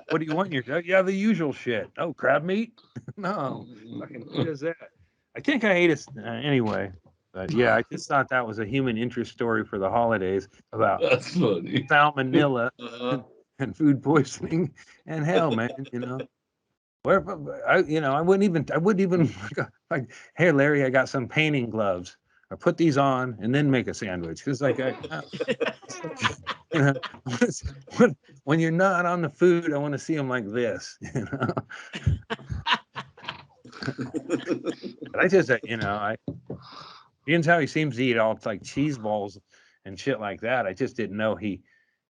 What do you want in your? Yeah, the usual shit. Oh, crab meat? No, fucking who does that? I think I ate it anyway. But yeah, I just thought that was a human interest story for the holidays about That's funny. salmonella and food poisoning. And hell, man, you know, where you know, I wouldn't even like, hey, Larry, I got some painting gloves. I put these on and then make a sandwich, because like you know, when you're not on the food, I want to see them like this. You know, but I just, you know, being how he seems to eat all like cheese balls and shit like that, I just didn't know he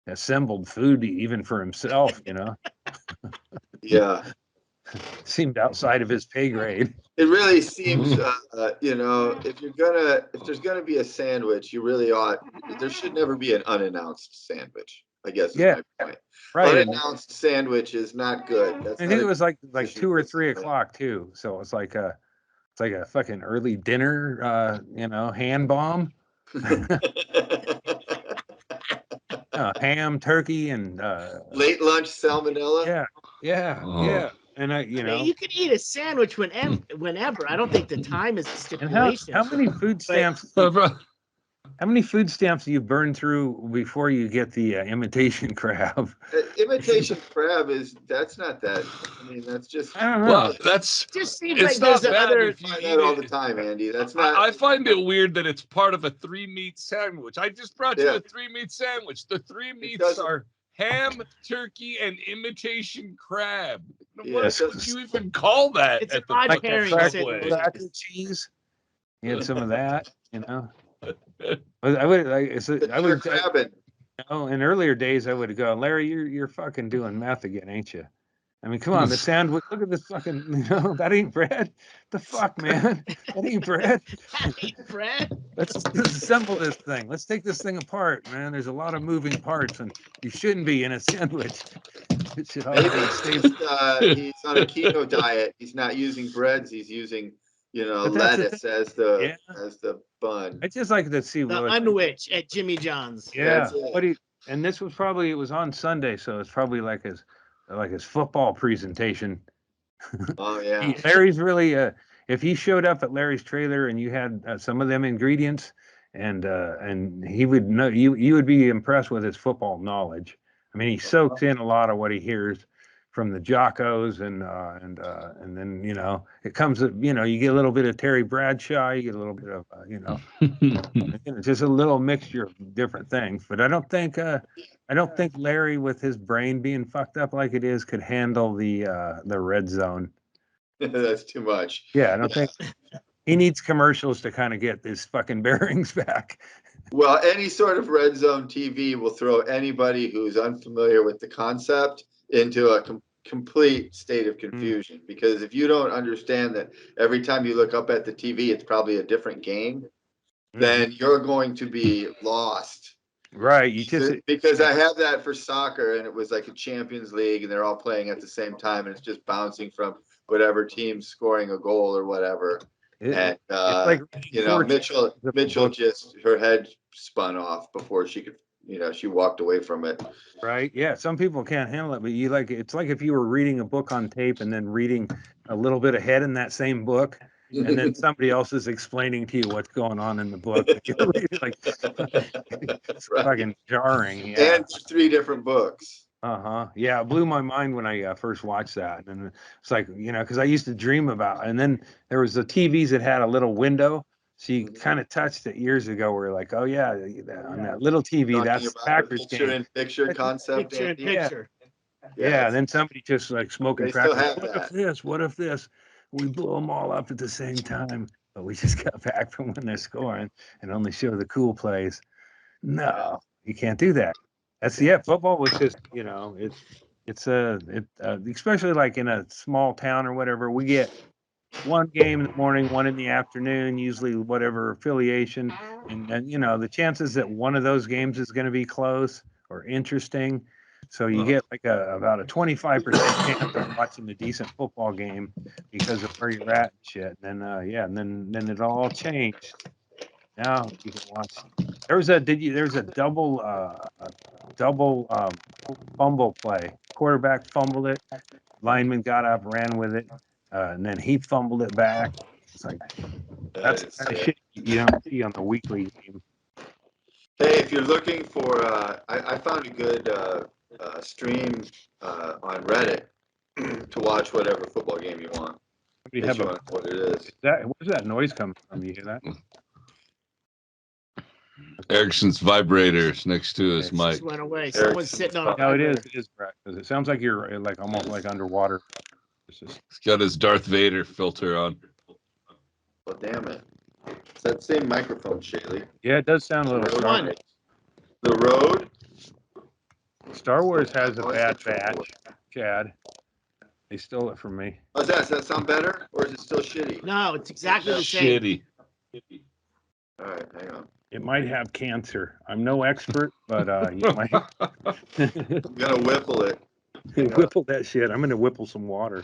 assembled food even for himself. You know, Yeah. seemed outside of his pay grade. It really seems, you know, if there's gonna be a sandwich, you really ought. There should never be an unannounced sandwich, I guess is my point. Right. Unannounced sandwich is not good. That's I not think a it was like good 2 or 3 position. o'clock too. So it's like a fucking early dinner, you know, hand bomb. Ham, turkey, and Late lunch salmonella. yeah. And I, you I mean, know, you can eat a sandwich whenever. I don't think the time is a and stipulation. how many food stamps? How many food stamps do you burn through before you get the imitation crab? Imitation crab that's not that. I mean, that's just. I don't know. Well, that's Just seems it's like not there's bad other. if you Find eat that all the it. time, Andy. That's not. I find it weird that it's part of a 3-meat sandwich. I just brought you a 3-meat sandwich. The 3 meats are ham, turkey, and imitation crab. What would you even call that? It's at an the odd fucking pairing Subway? Cracker cheese. You had some of that, you know. But I would like. Crabbing. Oh, in earlier days, I would go, Larry, you're fucking doing meth again, ain't you? I mean, come on, the sandwich. Look at this fucking, you know, that ain't bread. The fuck, man, that ain't bread. Bread. Let's disassemble this thing. Let's take this thing apart, man. There's a lot of moving parts, and you shouldn't be in a sandwich. It should all Maybe be stable. he's on a keto diet. He's not using breads. He's using, you know, But that's the lettuce as the bun. I just like to see The what. unwich at Jimmy John's. Yeah. That's it. What do you? And this was probably, it was on Sunday, so it's probably like his football presentation. Oh yeah. Larry's really if he showed up at Larry's trailer and you had some of them ingredients, and he would know, you would be impressed with his football knowledge. I mean, he soaks in a lot of what he hears from the Jockos, and then, you know, it comes, you know, you get a little bit of Terry Bradshaw, you get a little bit of you know, just a little mixture of different things. But I don't think Larry, with his brain being fucked up like it is, could handle the red zone. That's too much. Yeah, I don't think he needs commercials to kind of get his fucking bearings back. Well, any sort of red zone TV will throw anybody who's unfamiliar with the concept into a complete state of confusion. Because if you don't understand that every time you look up at the TV, it's probably a different game, then you're going to be lost Right. You just because I have that for soccer, and it was like a Champions League, and they're all playing at the same time, and it's just bouncing from whatever team scoring a goal or whatever. And like Mitchell just her head spun off before she could, she walked away from it. Right. Yeah. Some people can't handle it, but it's like if you were reading a book on tape and then reading a little bit ahead in that same book, and then somebody else is explaining to you what's going on in the book. You're reading, like, it's fucking jarring. Yeah. And 3 different books. Yeah, it blew my mind when I first watched that, and it's like, because I used to dream about. And then there was the TVs that had a little window, so you kind of touched it years ago. Where like, oh yeah, on that little TV, that's Packers game. Picture-in-picture concept. Picture. Yeah, and then somebody just like smoking They crack. still have What that. if this? What if this? We blow them all up at the same time, but we just got back from when they're scoring and only show the cool plays. No, you can't do that. That's football was just, it's especially like in a small town or whatever, we get one game in the morning, one in the afternoon, usually whatever affiliation. And then, the chances that one of those games is going to be close or interesting. So you get like about a 25% chance of watching a decent football game because of where you're at and shit. And then, then it all changed. Now you can watch. There's a double fumble play. Quarterback fumbled it. Lineman got up, ran with it, and then he fumbled it back. It's like that's the kind of shit you don't see on the weekly game. Hey, if you're looking for, I found a good stream on Reddit to watch whatever football game you want. You have what it is. Where's that noise coming from? You hear that? Erickson's vibrators next to his mic. Just went away. Someone's sitting on. No, it is, Brett. Because it sounds like you're like almost like underwater. He's got his Darth Vader filter on. Well, damn it! It's that same microphone, Shaylee. Yeah, it does sound a little Star Wars. The Road. Star Wars has a bad batch, Chad. They stole it from me. Oh, does that sound better, or is it still shitty? No, it's exactly the same. Shitty. All right, hang on. It might have cancer. I'm no expert, but you might. I'm gonna whipple it. Whipple that shit. I'm gonna whipple some water.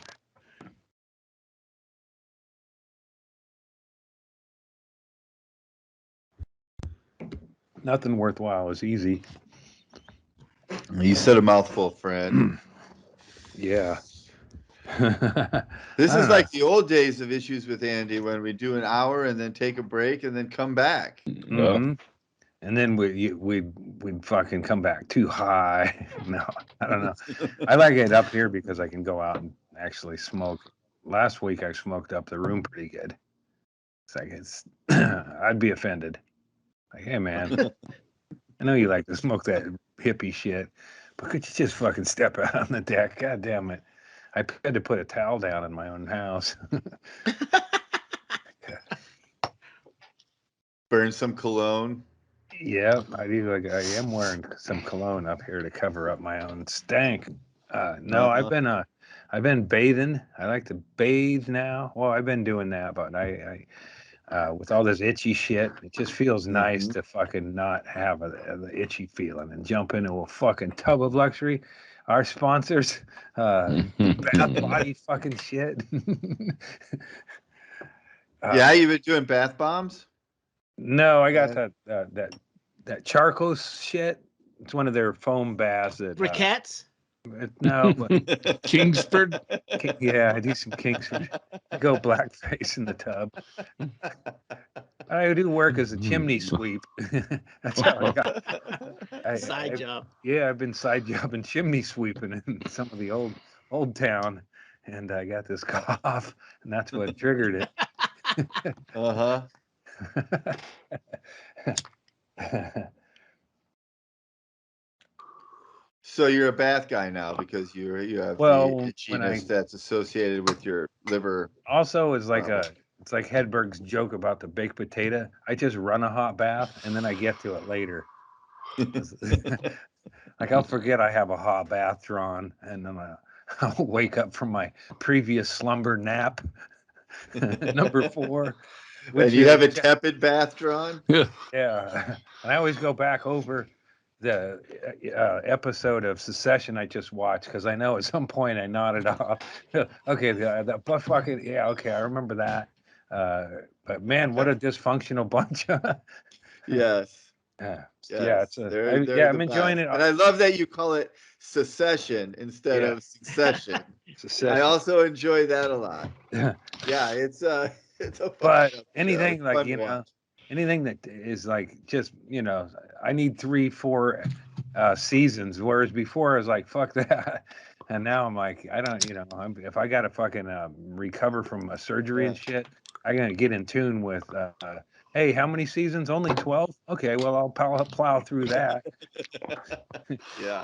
Nothing worthwhile is easy. You said a mouthful, Fred. Yeah. This is like the old days of Issues with Andy, when we do an hour and then take a break and then come back. Mm-hmm. And then we'd fucking come back too high. No, I don't know. I like it up here because I can go out and actually smoke. Last week I smoked up the room pretty good. It's like I'd be offended. Like, hey man, I know you like to smoke that hippie shit, but could you just fucking step out on the deck? God damn it. I had to put a towel down in my own house. Burn some cologne. Yeah, I am wearing some cologne up here to cover up my own stank. No, I've been bathing. I like to bathe now. Well, I've been doing that, but I with all this itchy shit, it just feels nice to fucking not have the itchy feeling and jump into a fucking tub of luxury. Our sponsors, bath body fucking shit. Yeah, you've been doing bath bombs? No, I got that charcoal shit. It's one of their foam baths. Briquettes? No, but Kingsford. Yeah, I do some Kingsford. Go blackface in the tub. I do work as a chimney sweep. That's how I got. Side job. Yeah, I've been side jobbing chimney sweeping in some of the old town, and I got this cough, and that's what triggered it. So you're a bath guy now because you have the itchiness that's associated with your liver. Also, it's like it's like Hedberg's joke about the baked potato. I just run a hot bath and then I get to it later. Like I'll forget I have a hot bath drawn, and then I'll wake up from my previous slumber nap, number 4. And you have a tepid bath drawn? Yeah. And I always go back over the episode of Secession I just watched because I know at some point I nodded off. Okay, but fucking yeah, okay, I remember that. But man, what a dysfunctional bunch. Yes. Yeah, Yes. it's They're I'm the enjoying best. it. And I love that you call it secession instead of succession. Secession. I also enjoy that a lot. Yeah, it's a but show. anything It's like fun to watch. anything that is like just I need 3-4 seasons, whereas before I was like fuck that, and now I'm like I don't if I gotta fucking recover from a surgery and shit, I gotta get in tune with hey, how many seasons? Only 12? Okay, well I'll plow through that. Yeah.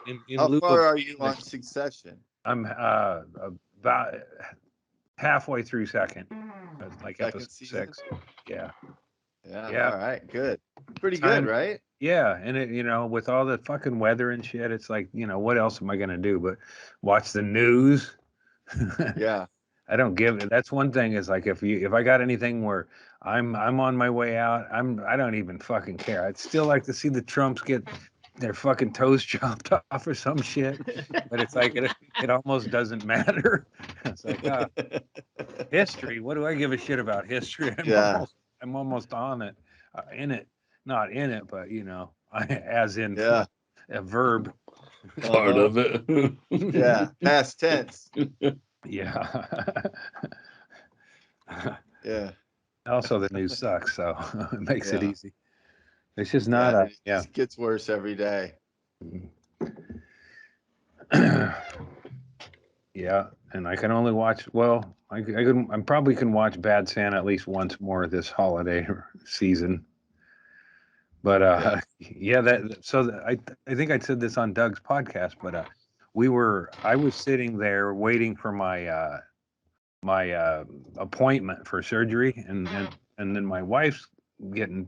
in How lieu far of are you on Succession? I'm about halfway through second, like Second episode season? 6. Yeah. Yeah. All right. Good. Pretty Time. good, right? Yeah, and it with all the fucking weather and shit, it's like what else am I gonna do but watch the news? Yeah. I don't give it. That's one thing is like if I got anything where I'm on my way out, I don't even fucking care. I'd still like to see the Trumps get their fucking toes chopped off or some shit, but it's like it almost doesn't matter. It's like history. What do I give a shit about history? I'm almost on it, in it, not in it, but as in Yeah. a verb. Part of it. Yeah. Past tense. Yeah. Yeah. Also, the news sucks, so it makes it Yeah. easy. It's just not It just gets worse every day. Yeah, and I can only watch. Well, I probably can watch Bad Santa at least once more this holiday season. But I think I said this on Doug's podcast, but I was sitting there waiting for my my appointment for surgery, and then my wife's getting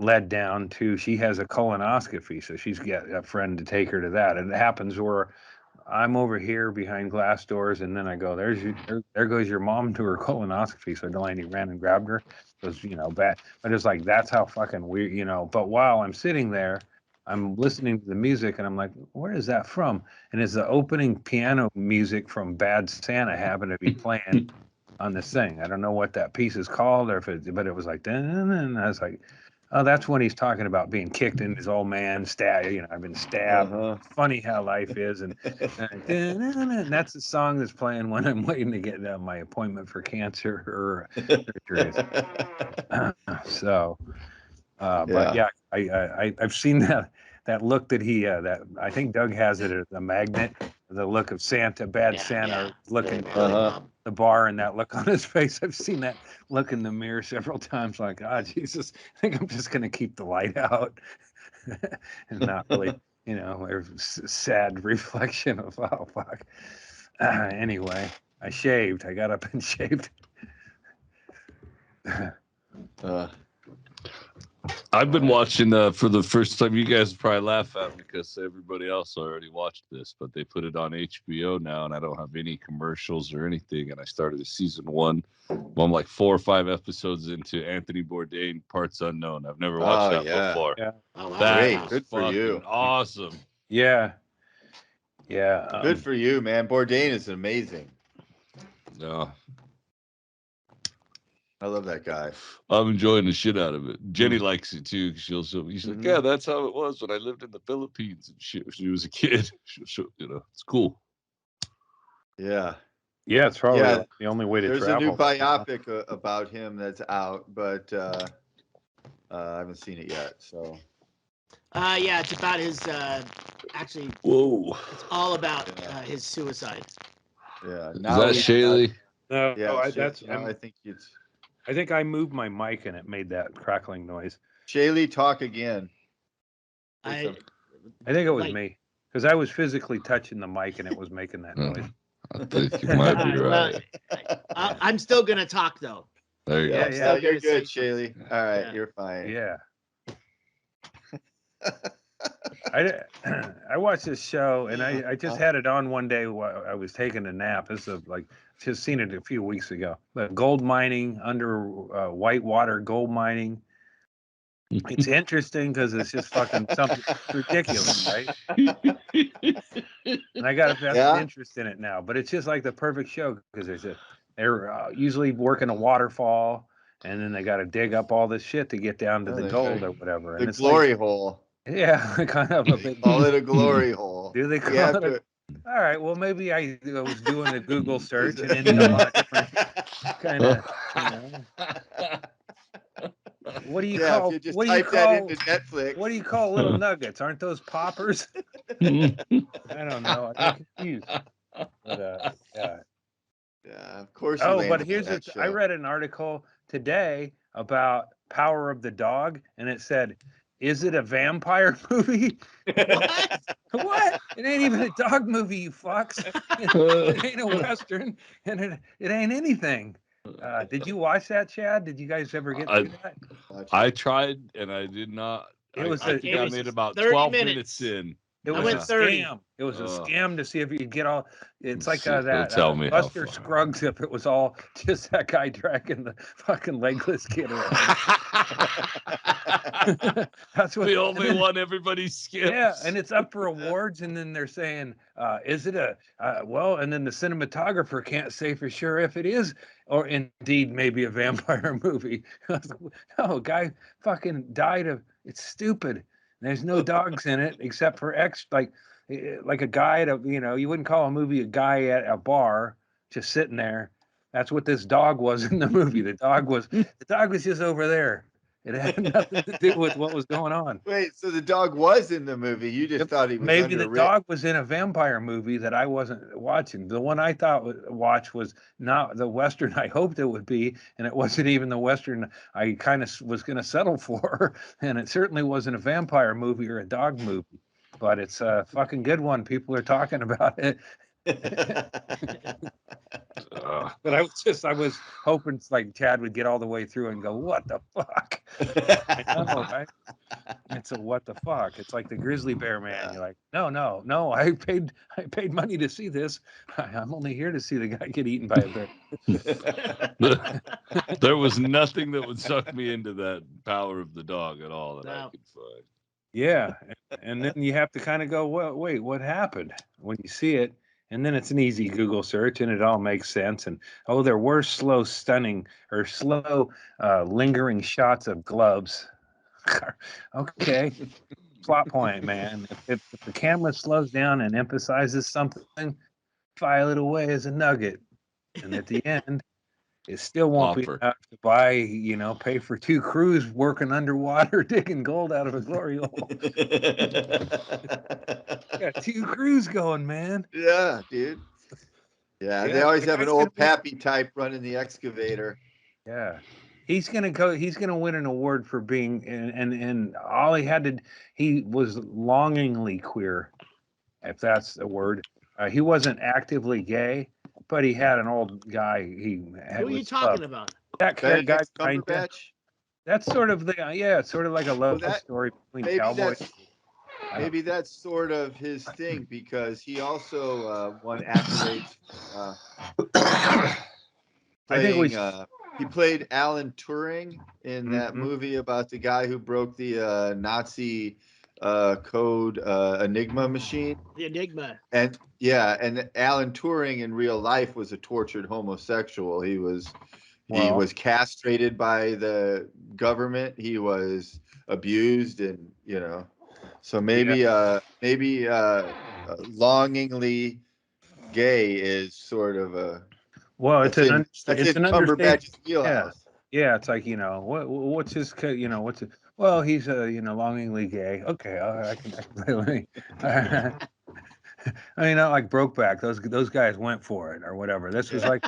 led down to. She has a colonoscopy, so she's got a friend to take her to that. And it happens where I'm over here behind glass doors, and then I go, there goes your mom to her colonoscopy. So Delaney ran and grabbed her. Because bad, but it's like that's how fucking weird, But while I'm sitting there, I'm listening to the music, and I'm like, where is that from? And it's the opening piano music from Bad Santa happened to be playing on this thing. I don't know what that piece is called, or but it was like, and I was like, oh, that's when he's talking about being kicked in his old man, stabbed. I've been stabbed. Funny how life is, and that's the song that's playing when I'm waiting to get my appointment for cancer or surgery. So, but yeah, I've seen that look that he that I think Doug has it as a magnet. The look of Santa, Bad Santa, looking the bar and that look on his face. I've seen that look in the mirror several times. Like, Jesus, I think I'm just gonna keep the light out and not really, a sad reflection of fuck. Anyway, I shaved. I got up and shaved. I've been watching for the first time. You guys probably laugh at me because everybody else already watched this, but they put it on HBO now, and I don't have any commercials or anything. And I started season 1. Well, I'm like 4 or 5 episodes into Anthony Bourdain, Parts Unknown. I've never watched that before. Yeah. Oh, wow. That Good for you. Awesome. Yeah. Yeah. Good for you, man. Bourdain is amazing. Yeah. I love that guy. I'm enjoying the shit out of it. Jenny likes it too. She's like, yeah, that's how it was when I lived in the Philippines and she was a kid. It's cool. Yeah. Yeah, it's probably the only way to travel. There's a new biopic about him that's out, but I haven't seen it yet. So. Yeah, it's about his actually. Whoa. It's all about his suicide. Yeah. Is that Shaylee? No, yeah, I think I moved my mic and it made that crackling noise. Shaylee, talk again. I think it was me because I was physically touching the mic and it was making that noise. I think you might be right. I'm still gonna talk though. There you go. Yeah, you're good, Shaylee. All right, you're fine. Yeah. I watched this show and I just had it on one day while I was taking a nap. This is just seen it a few weeks ago. The gold mining under whitewater gold mining. It's interesting because it's just fucking something ridiculous, right? And I got a vested interest in it now. But it's just like the perfect show because they're usually working a waterfall, and then they got to dig up all this shit to get down to the gold or whatever. And The it's glory hole. Yeah, kind of a big. Call it a glory hole. Do they call it? All right. Well, maybe I was doing a Google search and ended up on a different kind of. What do you call? If you just type that into Netflix. What do you call little nuggets? Aren't those poppers? I don't know. I'm confused. But yeah. Yeah, of course. Oh, but here's I read an article today about Power of the Dog, and it said, "Is it a vampire movie?" What? What? It ain't even a dog movie, you fucks. It ain't a Western, and it ain't anything. Did you watch that, Chad? Did you guys ever get through that? I tried, and I did not. I think I made about 12 minutes in. It was a scam. It was a scam to see if you could get all. It's like that Buster Scruggs. If it was all just that guy dragging the fucking legless kid around. That's what the only one everybody skips. Yeah, and it's up for awards, and then they're saying, "Is it a well?" And then the cinematographer can't say for sure if it is, or indeed maybe a vampire movie. No, guy fucking died of. It's stupid. There's no dogs in it except for like a guy at you wouldn't call a movie a guy at a bar just sitting there. That's what this dog was in the movie. The dog was just over there. It had nothing to do with what was going on. Wait, so the dog was in the movie? You just thought he was maybe the dog was in a vampire movie that I wasn't watching. The one I thought watch was not the Western I hoped it would be, and it wasn't even the Western I kind of was going to settle for. And it certainly wasn't a vampire movie or a dog movie, but it's a fucking good one. People are talking about it. But I was hoping it's like Chad would get all the way through and go, "What the fuck?" I know, right? It's a what the fuck. It's like the grizzly bear man. You're like, no. I paid money to see this. I'm only here to see the guy get eaten by a bear. There was nothing that would suck me into that Power of the Dog at all that I could find. Yeah, and then you have to kind of go, well, wait, what happened when you see it? And then it's an easy Google search, and it all makes sense. And there were slow, lingering shots of gloves. Okay, plot point, man. If the camera slows down and emphasizes something, file it away as a nugget, and at the end, it still won't be enough to buy, pay for 2 crews working underwater digging gold out of a glory hole. Got 2 crews going, man. Yeah, dude. Yeah, they always have an old pappy type running the excavator. Yeah. He's gonna win an award for being and all he was longingly queer, if that's a word. He wasn't actively gay, but he had an old guy Who are you talking about? That guy behind him. That's sort of it's sort of like a love story between cowboys. Maybe that's sort of his thing because he also won accolades. I think he played Alan Turing in that movie about the guy who broke the Nazi code Enigma machine. The Enigma. And Alan Turing in real life was a tortured homosexual. He was castrated by the government. He was abused, and so maybe longingly gay is sort of a it's an Cumberbatch's wheelhouse. Yeah, it's like what's his what's it? Well, he's longingly gay. Okay, I can really. Like Brokeback, those guys went for it or whatever. This was like,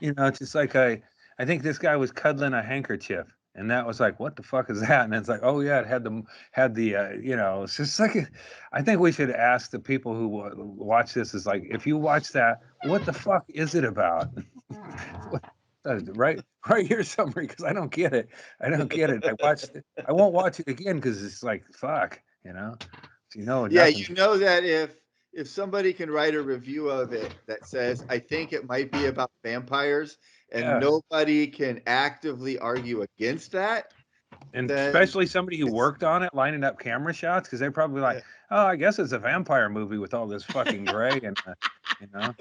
it's just like I think this guy was cuddling a handkerchief, and that was like, what the fuck is that? And it's like, oh yeah, it had the it's just like, I think we should ask the people who watch this is like, if you watch that, what the fuck is it about? Right here summary, because I don't get it. I watched it. I won't watch it again because it's like, fuck, Yeah, that if somebody can write a review of it that says, I think it might be about vampires, and nobody can actively argue against that, And then, especially somebody who worked on it, lining up camera shots, because they're probably like, "Oh, I guess it's a vampire movie with all this fucking gray and you know,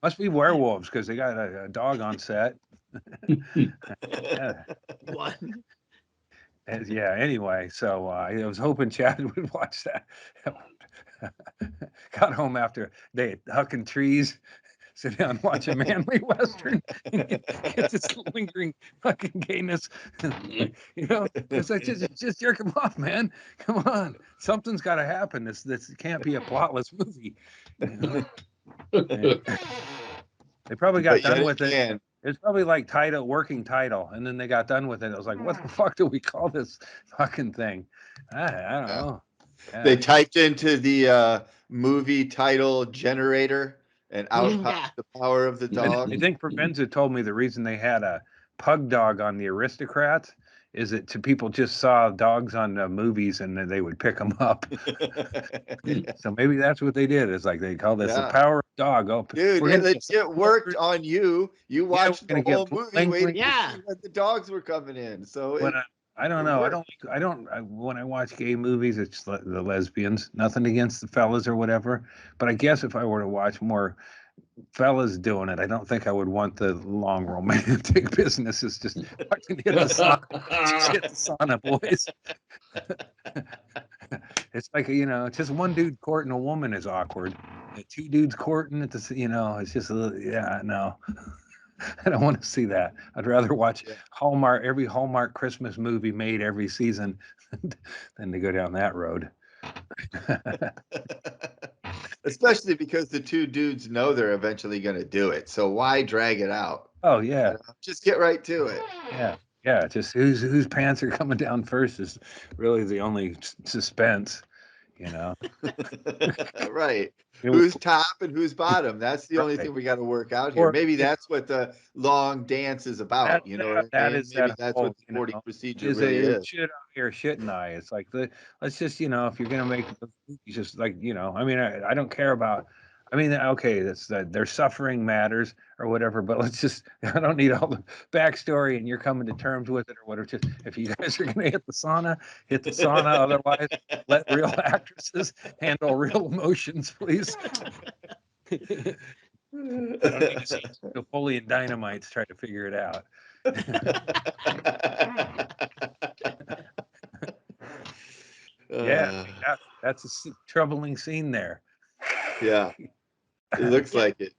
must be werewolves because they got a dog on set." Yeah. What? Yeah. Anyway, so I was hoping Chad would watch that. Got home after they hucking trees, sit down, watch a manly western, and get this lingering fucking gayness. You know, it's like just jerk him off, man. Come on, something's got to happen. This can't be a plotless movie. You know? They probably got done with it. It's probably like working title, and then they got done with it. I was like, what the fuck do we call this fucking thing? I don't know. Yeah. They typed into the movie title generator, and out popped the power of the dog. I think Provenza told me the reason they had a pug dog on the Aristocrats is that people just saw dogs on movies and then they would pick them up. So maybe that's what they did. It's like they call this the power of dog. Oh, dude, it worked on you. You watched the whole movie waiting to see when the dogs were coming in. So I don't know. When I watch gay movies, it's the lesbians. Nothing against the fellas or whatever. But I guess if I were to watch more fellas doing it, I don't think I would want the long romantic business. It's just fucking hit the sauna, boys. It's like, just one dude courting a woman is awkward. Two dudes courting at the, it's just no. I don't want to see that. I'd rather watch every Hallmark Christmas movie made every season than to go down that road. Especially because the two dudes know they're eventually going to do it. So why drag it out? Oh, yeah. Just get right to it. Yeah. Yeah. Just whose pants are coming down first is really the only suspense, Right. Who's top and who's bottom? That's the only thing we got to work out here. Maybe that's what the long dance is about. You know what I mean? Maybe that's what the courting procedure really is. Shit out here, shouldn't I? It's like let's just, if you're gonna make the movies, just like, I mean, I don't care about. I mean, okay, that's that their suffering matters or whatever, but I don't need all the backstory and you're coming to terms with it or whatever. Just if you guys are gonna hit the sauna, hit the sauna. Otherwise, let real actresses handle real emotions, please. I don't need to see Napoleon Dynamites try to figure it out. Yeah, that's a troubling scene there. Yeah, it looks like it.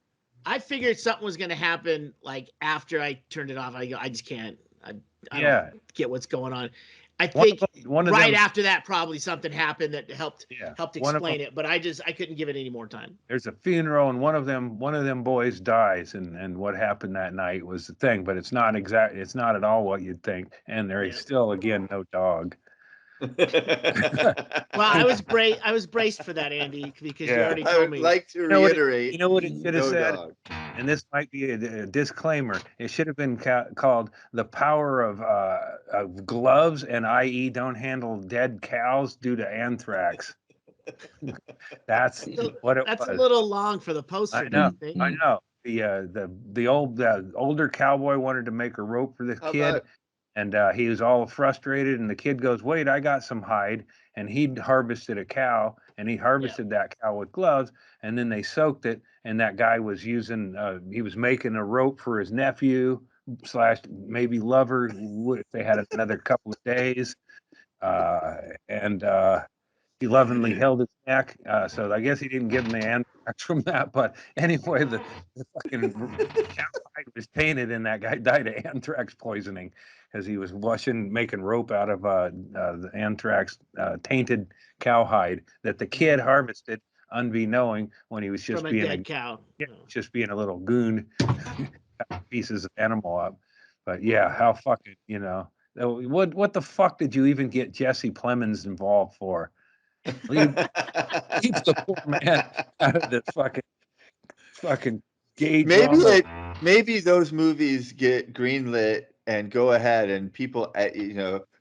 I figured something was going to happen like after I turned it off. I just can't. I don't get what's going on. I think right after that, probably something happened that helped explain it. But I couldn't give it any more time. There's a funeral, and one of them boys dies, and what happened that night was the thing. But it's not at all what you'd think. And there is still, again, no dog. Well, I was braced for that, Andy, because you already told me. I would like to reiterate. You know what it should have said? Dog. And this might be a disclaimer. It should have been called "The Power of Gloves," and i.e. don't handle dead cows due to anthrax. That's what it was. That's a little long for the poster. I know. The older cowboy wanted to make a rope for the kid. And he was all frustrated, and the kid goes, "Wait, I got some hide." And he harvested a cow, and he harvested that cow with gloves, and then they soaked it. And that guy was he was making a rope for his nephew / maybe lover if they had another couple of days. And he lovingly held his neck. So I guess he didn't give him the anthrax from that. But anyway, the fucking cow hide was tainted, and that guy died of anthrax poisoning because he was making rope out of the anthrax tainted cowhide that the kid harvested unbeknowing when he was just being a dead cow. Yeah, just being a little goon, pieces of animal up. But yeah, how fucking, what the fuck did you even get Jesse Plemons involved for? Keep the poor man out of this fucking gay drama. Maybe those movies get greenlit and go ahead and people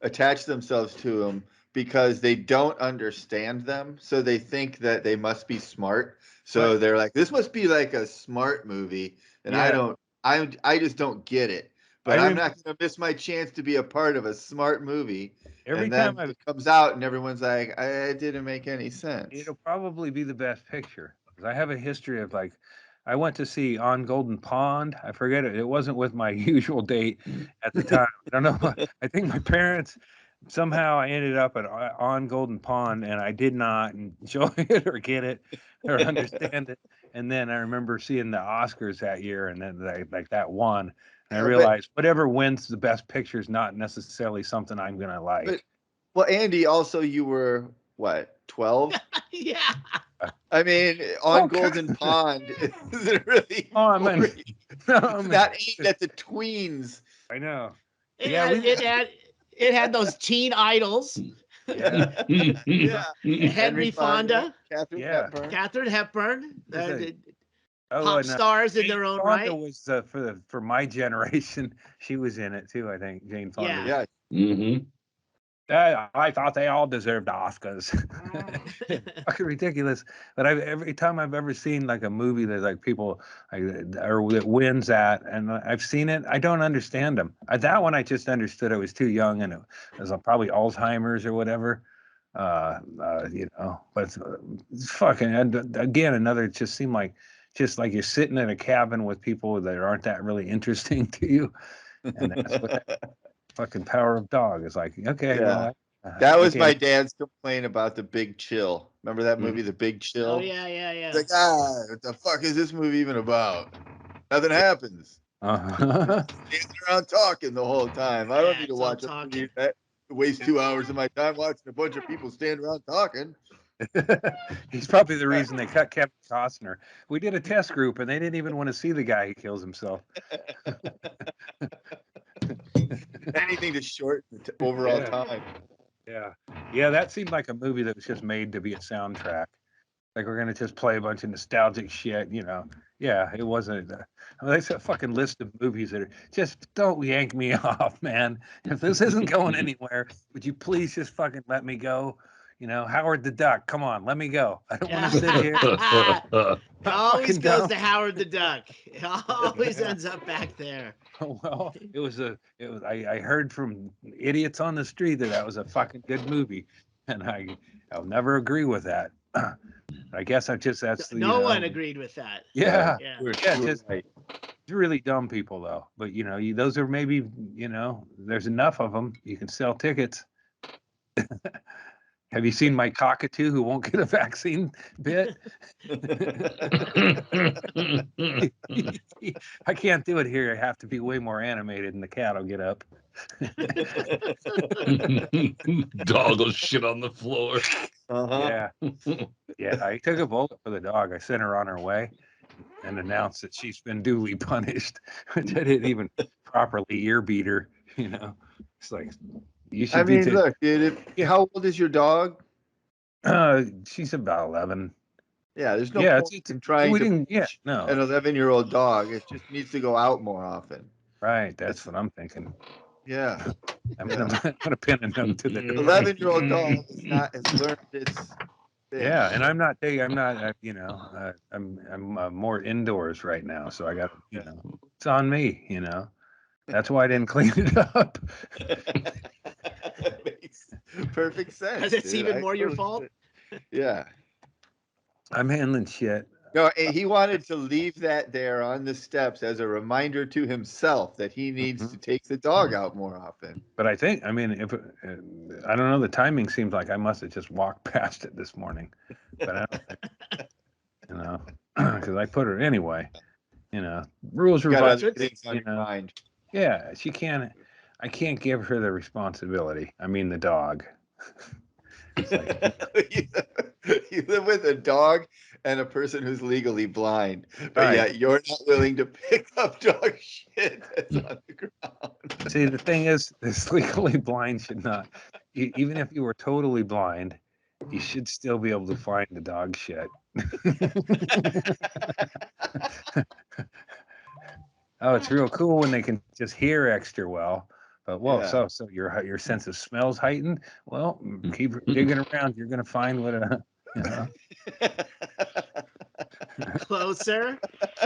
attach themselves to them because they don't understand them, so they think that they must be smart. So they're like, this must be like a smart movie, and I just don't get it. but I'm not going to miss my chance to be a part of a smart movie. Every time it comes out and everyone's like, it didn't make any sense. It'll probably be the best picture. Because I have a history of like, I went to see On Golden Pond. I forget it. It wasn't with my usual date at the time. I don't know. I think my parents, somehow I ended up at On Golden Pond and I did not enjoy it or get it or understand it. And then I remember seeing the Oscars that year and then like that won. And I realized whatever wins the best picture is not necessarily something I'm going to like. Well, Andy, also you were what, 12? Yeah. I mean, On Golden Pond is it really? Oh, I mean, it's not aimed at the tweens. I know. It had those teen idols. Yeah. Yeah. Henry Fonda, Katharine Hepburn. Pop stars in their own right. Was for my generation. She was in it too, I think. Jane Fonda. Yeah. Mm-hmm. I thought they all deserved Oscars. Fucking ridiculous. But every time I've ever seen like a movie that like people or that wins that, and I've seen it, I don't understand them. That one I just understood I was too young and it was probably Alzheimer's or whatever. You know, but it's fucking again another. It just seemed like you're sitting in a cabin with people that aren't that really interesting to you, and that's what. Fucking Power of Dog is like, okay. Yeah. Well, that was my dad's complaint about The Big Chill. Remember that movie, The Big Chill? Oh, yeah. It's like, what the fuck is this movie even about? Nothing happens. Standing around talking the whole time. I don't need to watch a movie that waste 2 hours of my time watching a bunch of people stand around talking. He's probably the reason they cut Kevin Costner. We did a test group and they didn't even want to see the guy who kills himself. Anything to shorten the overall time. Yeah, that seemed like a movie that was just made to be a soundtrack. Like we're gonna just play a bunch of nostalgic shit, you know. Yeah, it wasn't. That's a fucking list of movies that are just don't yank me off, man. If this isn't going anywhere, would you please just fucking let me go? You know, Howard the Duck. Come on, let me go. I don't want to sit here. It always goes to Howard the Duck. It always ends up back there. Well, it was. I heard from idiots on the street that was a fucking good movie, and I'll never agree with that. I guess no one agreed with that. Yeah. Just really dumb people though. But you know, those are maybe there's enough of them. You can sell tickets. Have you seen my cockatoo who won't get a vaccine bit? I can't do it here. I have to be way more animated and the cat will get up. Dog will shit on the floor. Yeah. I took a bullet for the dog. I sent her on her way and announced that she's been duly punished, which I didn't even properly ear beat her. You know, it's like you should. Look, dude. How old is your dog? She's about 11. Yeah, there's no point in trying to an 11-year-old dog. It just needs to go out more often. Right, that's what I'm thinking. Yeah. I'm gonna pin a note to the 11-year-old dog has learned its thing. Yeah, and I'm not I'm more indoors right now, so I got it's on me, That's why I didn't clean it up. Makes perfect sense. It's even more your fault. Yeah. I'm handling shit. No, he wanted to leave that there on the steps as a reminder to himself that he needs to take the dog out more often. But I think, if I don't know, the timing seems like I must have just walked past it this morning. But I don't think, because I put her anyway. Rules revised. Yeah, she can't. I can't give her the responsibility. I mean, the dog. You live with a dog and a person who's legally blind, but yet you're not willing to pick up dog shit that's on the ground. See, the thing is, this legally blind should not. Even if you were totally blind, you should still be able to find the dog shit. Oh, it's real cool when they can just hear extra well. But so your sense of smell's heightened. Well, keep digging around. You're gonna find what Closer,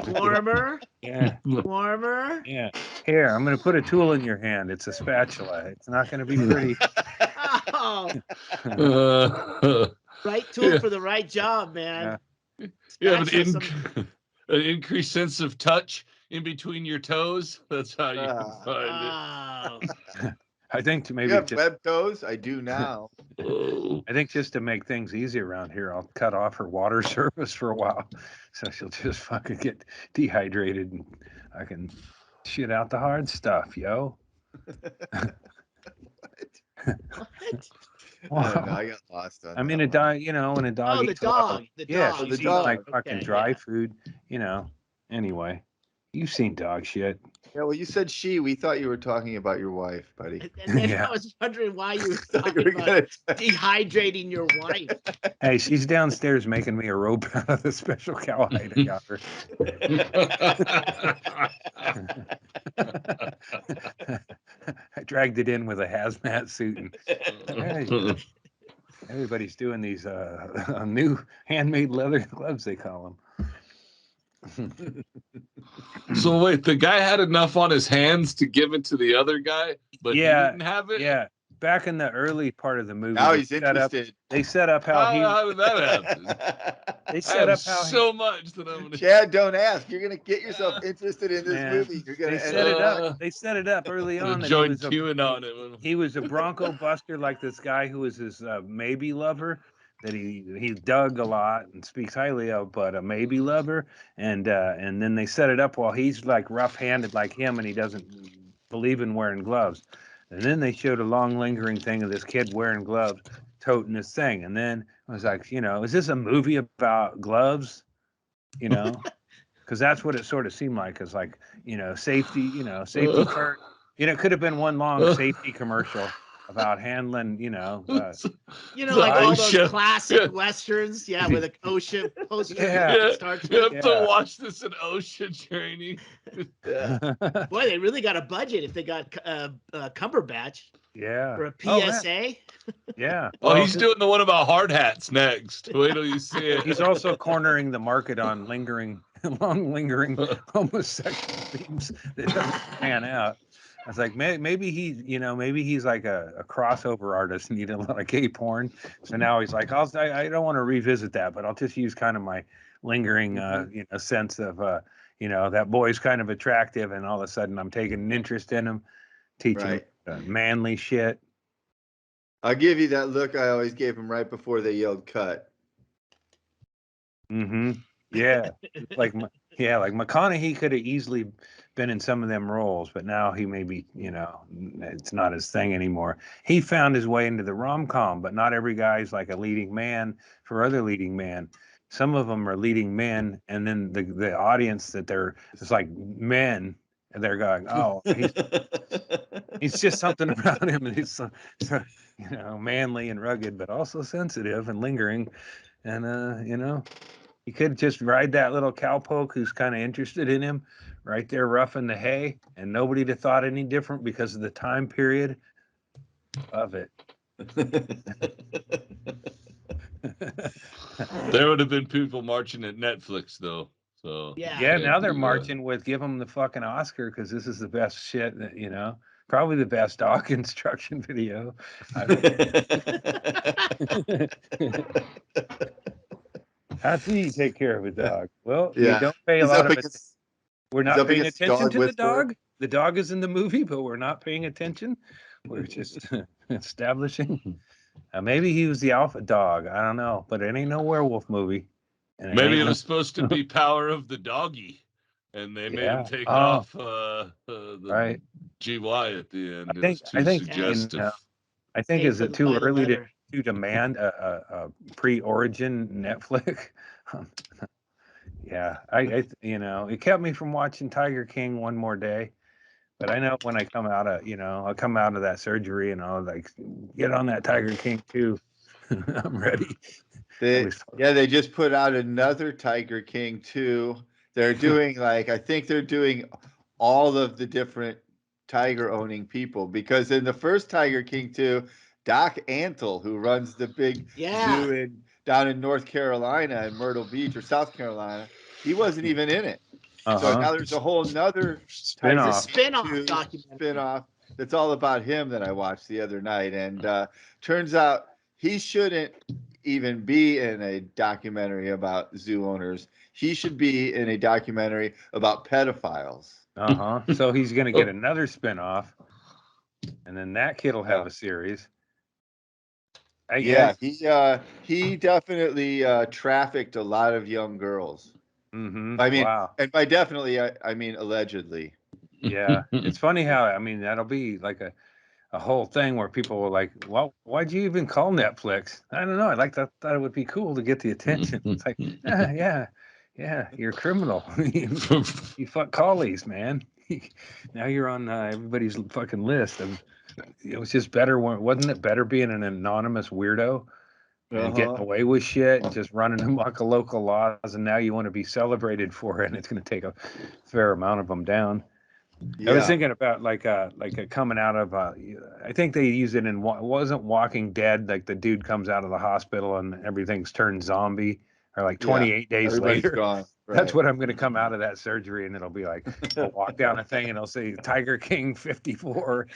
warmer. Yeah. Warmer. Yeah. Here, I'm going to put a tool in your hand. It's a spatula. It's not going to be pretty. Oh. Right tool for the right job, man. Yeah. You have an increased sense of touch in between your toes. That's how you find it. I think maybe you have web toes. I do now. I think just to make things easy around here, I'll cut off her water service for a while, so she'll just fucking get dehydrated, and I can shit out the hard stuff, yo. What? I don't know. I got lost on. I mean, a dog, you know, when a dog. Oh, the dog. The yeah, dog. she eats like fucking dry food, you know. Anyway, you've seen dog shit. Yeah, well, you said she. We thought you were talking about your wife, buddy. And then I was wondering why you were talking about dehydrating your wife. Hey, she's downstairs making me a robe out of the special cowhide I got her. I dragged it in with a hazmat suit, and hey, everybody's doing these new handmade leather gloves, they call them. So wait, the guy had enough on his hands to give it to the other guy, but he didn't have it? Yeah. Back in the early part of the movie, now he's interested. They set up how did that happen? They set up how so much that I'm gonna. Chad, don't ask. You're gonna get yourself interested in this movie. You're gonna. They set it up early on. Join QAnon. He was a Bronco buster, like this guy who was his maybe lover that he dug a lot and speaks highly of, but a maybe lover. And then they set it up while he's like rough-handed like him, and he doesn't believe in wearing gloves. And then they showed a long lingering thing of this kid wearing gloves, toting this thing. And then I was like, you know, is this a movie about gloves? You know, because that's what it sort of seemed like. It's like, you know, safety first. You know, it could have been one long safety commercial about handling, like all those classic westerns, with a OSHA poster. You have to watch this in OSHA training. Boy, they really got a budget if they got Cumberbatch. Yeah. For a PSA. Well, he's doing the one about hard hats next. Wait till you see it. He's also cornering the market on long lingering homosexual themes that doesn't pan out. I was like, maybe he's like a crossover artist and he did a lot of gay porn. So now he's like, I don't want to revisit that, but I'll just use kind of my lingering, sense of, that boy's kind of attractive, and all of a sudden I'm taking an interest in him, teaching manly shit. I'll give you that look I always gave him right before they yelled cut. Mm-hmm. Yeah. like McConaughey could have easily been in some of them roles, but now he may be, it's not his thing anymore. He found his way into the rom-com, but not every guy's like a leading man for other leading man. Some of them are leading men, and then the audience it's like men, and they're going, oh, he's just something about him, and he's so manly and rugged, but also sensitive and lingering, and you could just ride that little cowpoke who's kind of interested in him right there roughing the hay, and nobody'd have thought any different because of the time period of it. There would have been people marching at Netflix, though. So now they're marching with give them the fucking Oscar because this is the best shit that probably the best dog instruction video. How do you take care of a dog? Well, you don't pay a lot of attention. We're not paying attention to the dog. The dog is in the movie, but we're not paying attention. We're just establishing. Maybe he was the alpha dog. I don't know, but it ain't no werewolf movie. And maybe it was supposed to be Power of the Doggy, and they made him take off the GY at the end. I think suggestive. I think is it too early to demand a pre-origin Netflix? It kept me from watching Tiger King one more day. But I know when I come out of, I'll come out of that surgery and I'll like get on that Tiger King too. I'm ready. They just put out another Tiger King 2. They're doing I think they're doing all of the different tiger owning people, because in the first Tiger King 2, Doc Antle, who runs the big zoo down in North Carolina in Myrtle Beach or South Carolina, he wasn't even in it. So now there's a whole nother spin-off documentary. Spin-off that's all about him that I watched the other night. And turns out he shouldn't even be in a documentary about zoo owners. He should be in a documentary about pedophiles. So he's going to get another spin-off, and then that kid will have a series. I guess. He definitely trafficked a lot of young girls. Mm-hmm. I mean, and by definitely, I mean allegedly. Yeah, it's funny how, I mean, that'll be like a whole thing where people were like, well, why'd you even call Netflix? I don't know. I thought it would be cool to get the attention. It's like, yeah, you're a criminal. You fuck collies, man. Now you're on everybody's fucking list. It was just better, wasn't it better being an anonymous weirdo and getting away with shit and just running amok of local laws, and now you want to be celebrated for it, and it's going to take a fair amount of them down. I was thinking about like a coming out of I think they use it in wasn't Walking Dead, like the dude comes out of the hospital and everything's turned zombie, or like 28 days later. Gone. Right. That's what I'm going to come out of that surgery, and it'll be like I'll walk down a thing and it'll say Tiger King 54.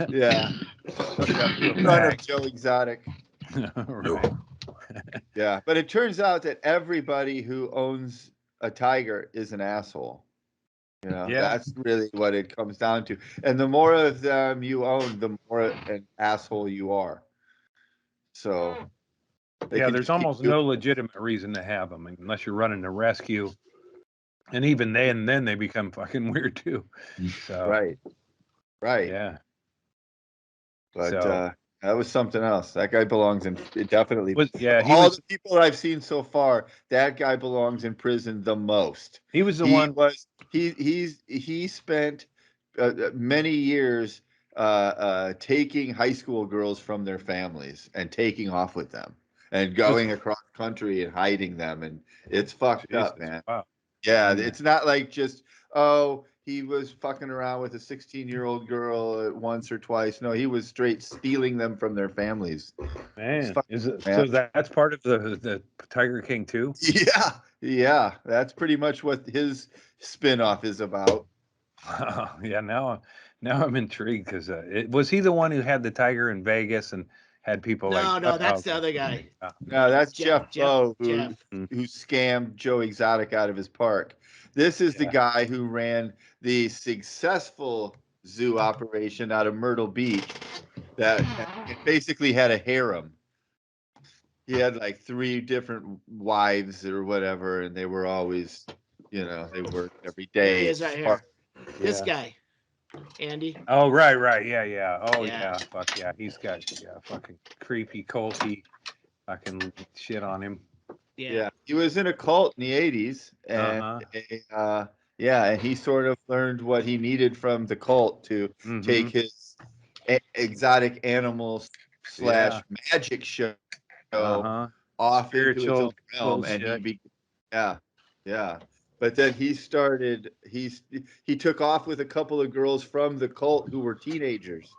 Yeah. Run of Joe Exotic. Right. Yeah, but it turns out that everybody who owns a tiger is an asshole. You know, that's really what it comes down to. And the more of them you own, the more an asshole you are. So there's almost no legitimate reason to have them unless you're running a rescue, and even then they become fucking weird too. So right, yeah. But that was something else. That guy belongs in. It definitely. The people I've seen so far, that guy belongs in prison the most. He was the one. He spent many years taking high school girls from their families and taking off with them and going across country and hiding them, and it's fucked up, man. Wow. Yeah, it's not like just he was fucking around with a 16-year-old girl once or twice. No, he was straight stealing them from their families. Man, so that's part of the Tiger King too? Yeah, that's pretty much what his spin-off is about. Yeah, now I'm intrigued because was he the one who had the tiger in Vegas and had people No, that's the other guy. No, that's Jeff Lowe, who scammed Joe Exotic out of his park. This is the guy who ran the successful zoo operation out of Myrtle Beach that basically had a harem. He had like 3 different wives or whatever, and they were always, they worked every day. He is right here. This guy, Andy. Oh, right. Yeah. Oh, yeah. Fuck yeah. He's got fucking creepy, culty fucking shit on him. Yeah. He was in a cult in the 80s, and and he sort of learned what he needed from the cult to take his exotic animals / magic show off spiritual into its own realm, and But then he took off with a couple of girls from the cult who were teenagers.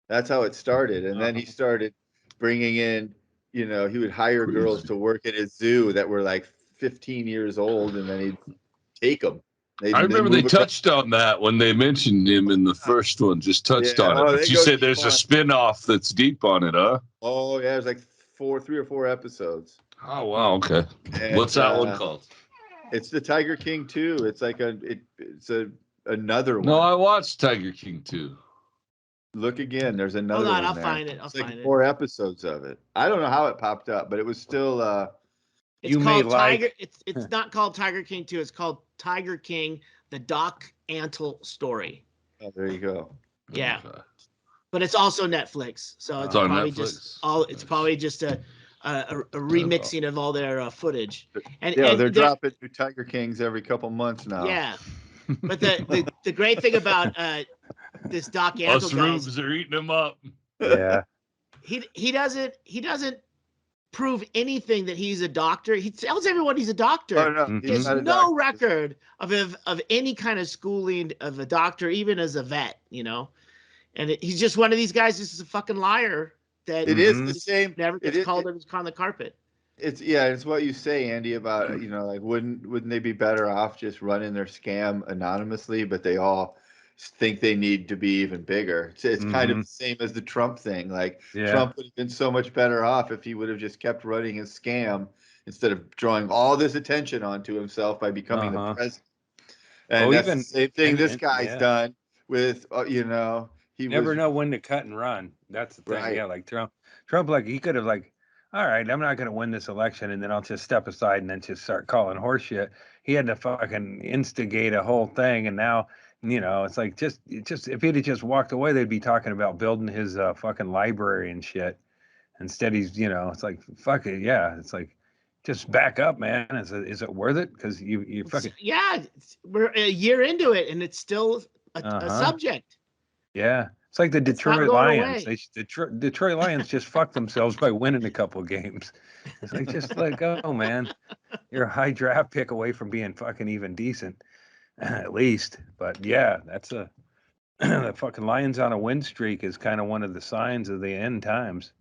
That's how it started, and then he started bringing in. He would hire girls to work at his zoo that were like 15 years old, and then he'd take them. I remember they touched on that when they mentioned him in the first one, just touched on it. But you said there's a spin-off that's deep on it, huh? Oh, yeah, there's like 3 or 4 episodes. Oh, wow, okay. And, what's that one called? It's the Tiger King 2. It's like another one. No, I watched Tiger King 2. Look again. There's another one. Hold on, I'll find it. I'll find it. 4 episodes of it. I don't know how it popped up, but it was still. It's called Tiger. It's not called Tiger King 2. It's called Tiger King: The Doc Antle Story. Oh, there you go. Yeah, but it's also Netflix, so it's probably just a remixing of all their footage. And they're dropping new Tiger Kings every couple months now. Yeah, but the great thing about this Doc Antle us rubes are eating them up. Yeah. He doesn't prove anything that he's a doctor. He tells everyone he's a doctor. Oh, no, he has no record of any kind of schooling of a doctor, even as a vet, And he's just one of these guys. This is a fucking liar. That it is the same. Never gets called on the carpet. It's what you say, Andy, about, like wouldn't they be better off just running their scam anonymously, but they all think they need to be even bigger. It's kind of the same as the Trump thing. Like Trump would have been so much better off if he would have just kept running his scam instead of drawing all this attention onto himself by becoming the president. And that's the same thing this guy's done with, he never know when to cut and run. That's the thing. Right. Yeah, like Trump, like he could have like, all right, I'm not going to win this election, and then I'll just step aside and then just start calling horseshit. He had to fucking instigate a whole thing, and now, it's like just if he'd have just walked away, they'd be talking about building his fucking library and shit. Instead, he's, it's like, fuck it, yeah. It's like, just back up, man. Is it worth it? Because you fucking we're a year into it, and it's still a subject. Yeah, it's like the Detroit Lions. Detroit Lions just fucked themselves by winning a couple of games. It's like, just let go, man. You're a high draft pick away from being fucking even decent, at least. But yeah, that's the fucking Lions on a win streak is kind of one of the signs of the end times.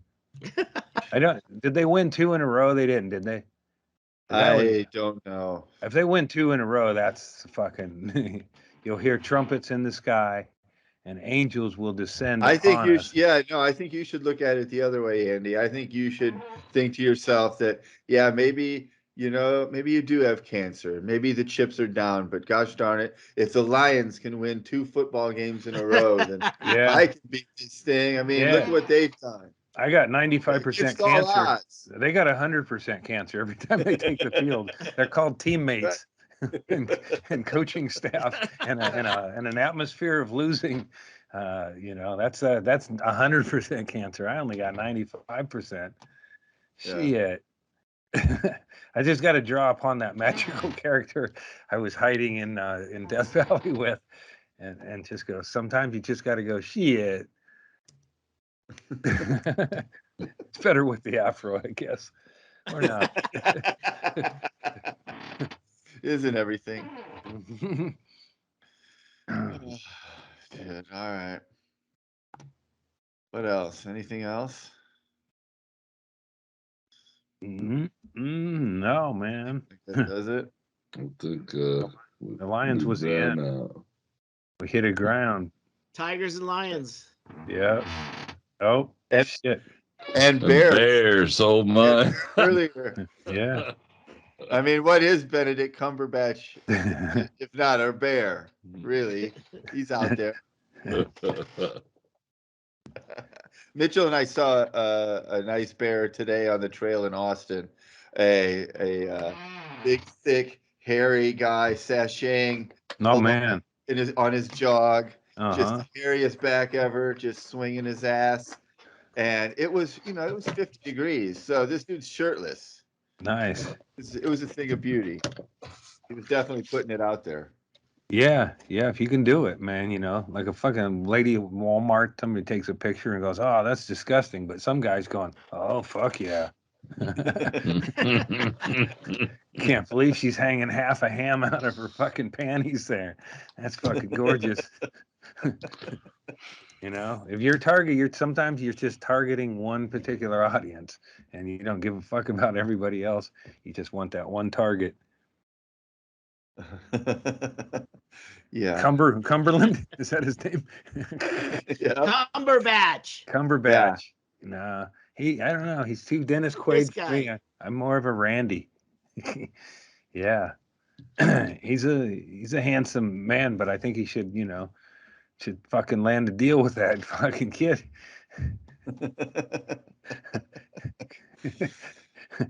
Did they win 2 in a row? They didn't, did they? I don't know. If they win 2 in a row, that's fucking. You'll hear trumpets in the sky, and angels will descend. I think I think you should look at it the other way, Andy. I think you should think to yourself that, maybe you do have cancer. Maybe the chips are down, but gosh darn it, if the Lions can win 2 football games in a row, then I can beat this thing. I mean, look what they've done. I got 95% cancer. They got 100% cancer every time they take the field. They're called teammates and coaching staff and an atmosphere of losing. That's 100% cancer. I only got 95%. Shit. I just got to draw upon that magical character I was hiding in Death Valley with, and just go. Sometimes you just got to go. Shit. It's better with the afro, I guess, or not. Isn't everything? Shit. All right. What else? Anything else? No, man. That does it. I think the Lions was the end. We hit a ground. Tigers and Lions. Yeah. Oh, shit. And Bears. Bears, oh my. Earlier. Yeah. I mean, what is Benedict Cumberbatch if not a bear? Really? He's out there. Mitchell and I saw a nice bear today on the trail in Austin. A big, thick, hairy guy sashaying. Oh, man. On his jog. Just the hairiest back ever, just swinging his ass. And it was 50 degrees. So this dude's shirtless. Nice. It was a thing of beauty. He was definitely putting it out there. Yeah. If you can do it, man, like a fucking lady at Walmart, somebody takes a picture and goes, "Oh, that's disgusting." But some guy's going, "Oh, fuck yeah." Can't believe she's hanging half a ham out of her fucking panties there. That's fucking gorgeous. If you're sometimes you're just targeting one particular audience and you don't give a fuck about everybody else. You just want that one target. Yeah. Cumberland? Is that his name? Yeah. Cumberbatch. Yeah. No, I don't know. He's too Dennis Quaid for me. I'm more of a Randy. Yeah. He's a handsome man, but I think he should fucking land a deal with that fucking kid.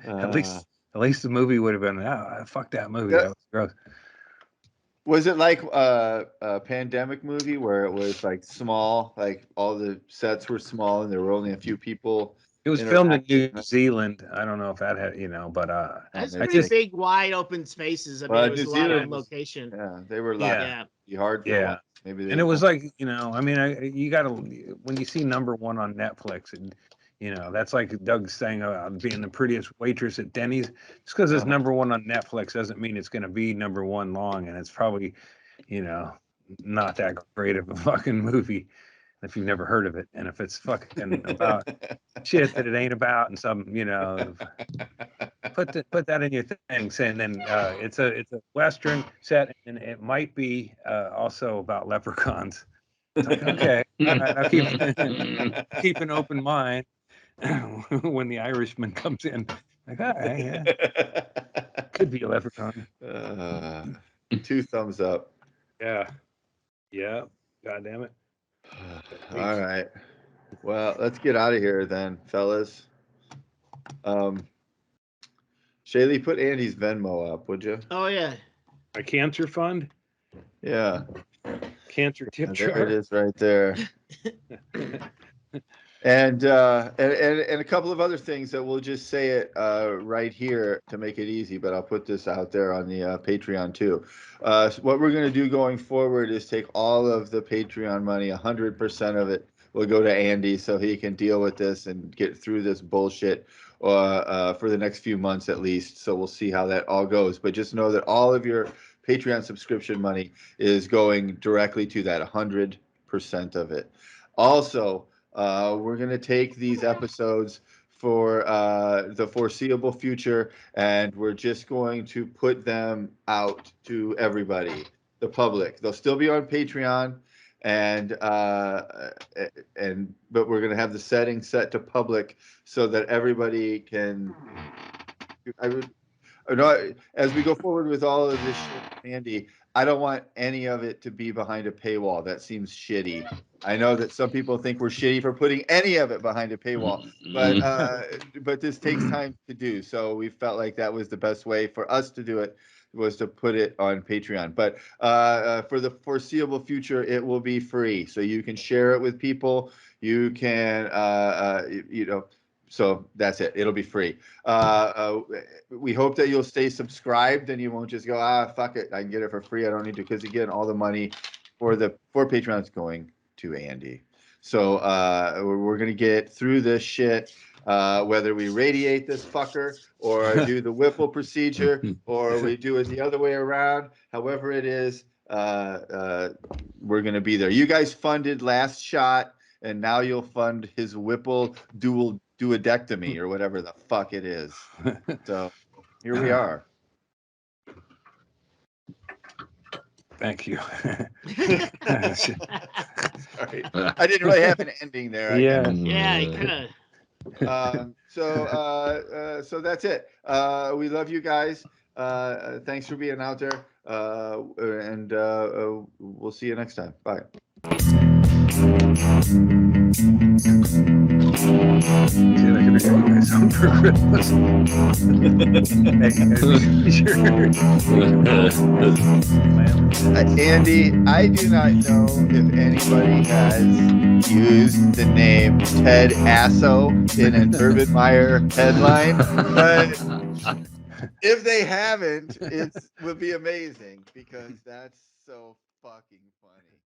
At least the movie would have been, fuck that movie. That was gross. Was it like a pandemic movie where it was like small, like all the sets were small and there were only a few people? It was filmed in New Zealand. I don't know if that had, but that's pretty big, wide open spaces. I mean, it was a lot on location. Yeah, they were hard. Yeah. Maybe and it was like, I mean, you gotta, when you see number 1 on Netflix, and that's like Doug saying about being the prettiest waitress at Denny's. Just because it's number 1 on Netflix doesn't mean it's going to be number 1 long, and it's probably not that great of a fucking movie if you've never heard of it, and if it's fucking about shit that it ain't about, and some put that in your things, and then it's a Western set, and it might be also about leprechauns. It's like, okay, all right, I'll keep an open mind when the Irishman comes in. Like, all right, yeah, could be a leprechaun. 2 thumbs up. Yeah. God damn it. All right. Well, let's get out of here then, fellas. Shaylee, put Andy's Venmo up, would you? Oh yeah. A cancer fund? Yeah. Cancer tip jar. There it is right there. And a couple of other things that we'll just say it right here to make it easy, but I'll put this out there on the Patreon too. So what we're going to do going forward is take all of the Patreon money, 100% of it will go to Andy so he can deal with this and get through this bullshit for the next few months at least. So we'll see how that all goes. But just know that all of your Patreon subscription money is going directly to that, 100% of it. Also, we're going to take these episodes for the foreseeable future, and we're just going to put them out to everybody, the public. They'll still be on Patreon, but we're going to have the settings set to public so that everybody can. As we go forward with all of this shit, Andy, I don't want any of it to be behind a paywall. That seems shitty. I know that some people think we're shitty for putting any of it behind a paywall, but this takes time to do. So we felt like that was the best way for us to do it, was to put it on Patreon. But for the foreseeable future, it will be free. So you can share it with people. You can, so that's it. It'll be free. We hope that you'll stay subscribed and you won't just go, fuck it, I can get it for free. I don't need to, because again, all the money for Patreon is going to Andy. So we're gonna get through this shit, whether we radiate this fucker or do the Whipple procedure or we do it the other way around. However it is, we're gonna be there. You guys funded Last Shot, and now you'll fund his Whipple duodectomy or whatever the fuck it is. So here we are. Thank you. Sorry. I didn't really have an ending there. Yeah. Yeah, you could have. So that's it. We love you guys. Thanks for being out there. And we'll see you next time. Bye. Andy, I do not know if anybody has used the name Ted Asso in an Urban Meyer headline, but if they haven't, it would be amazing because that's so fucking funny.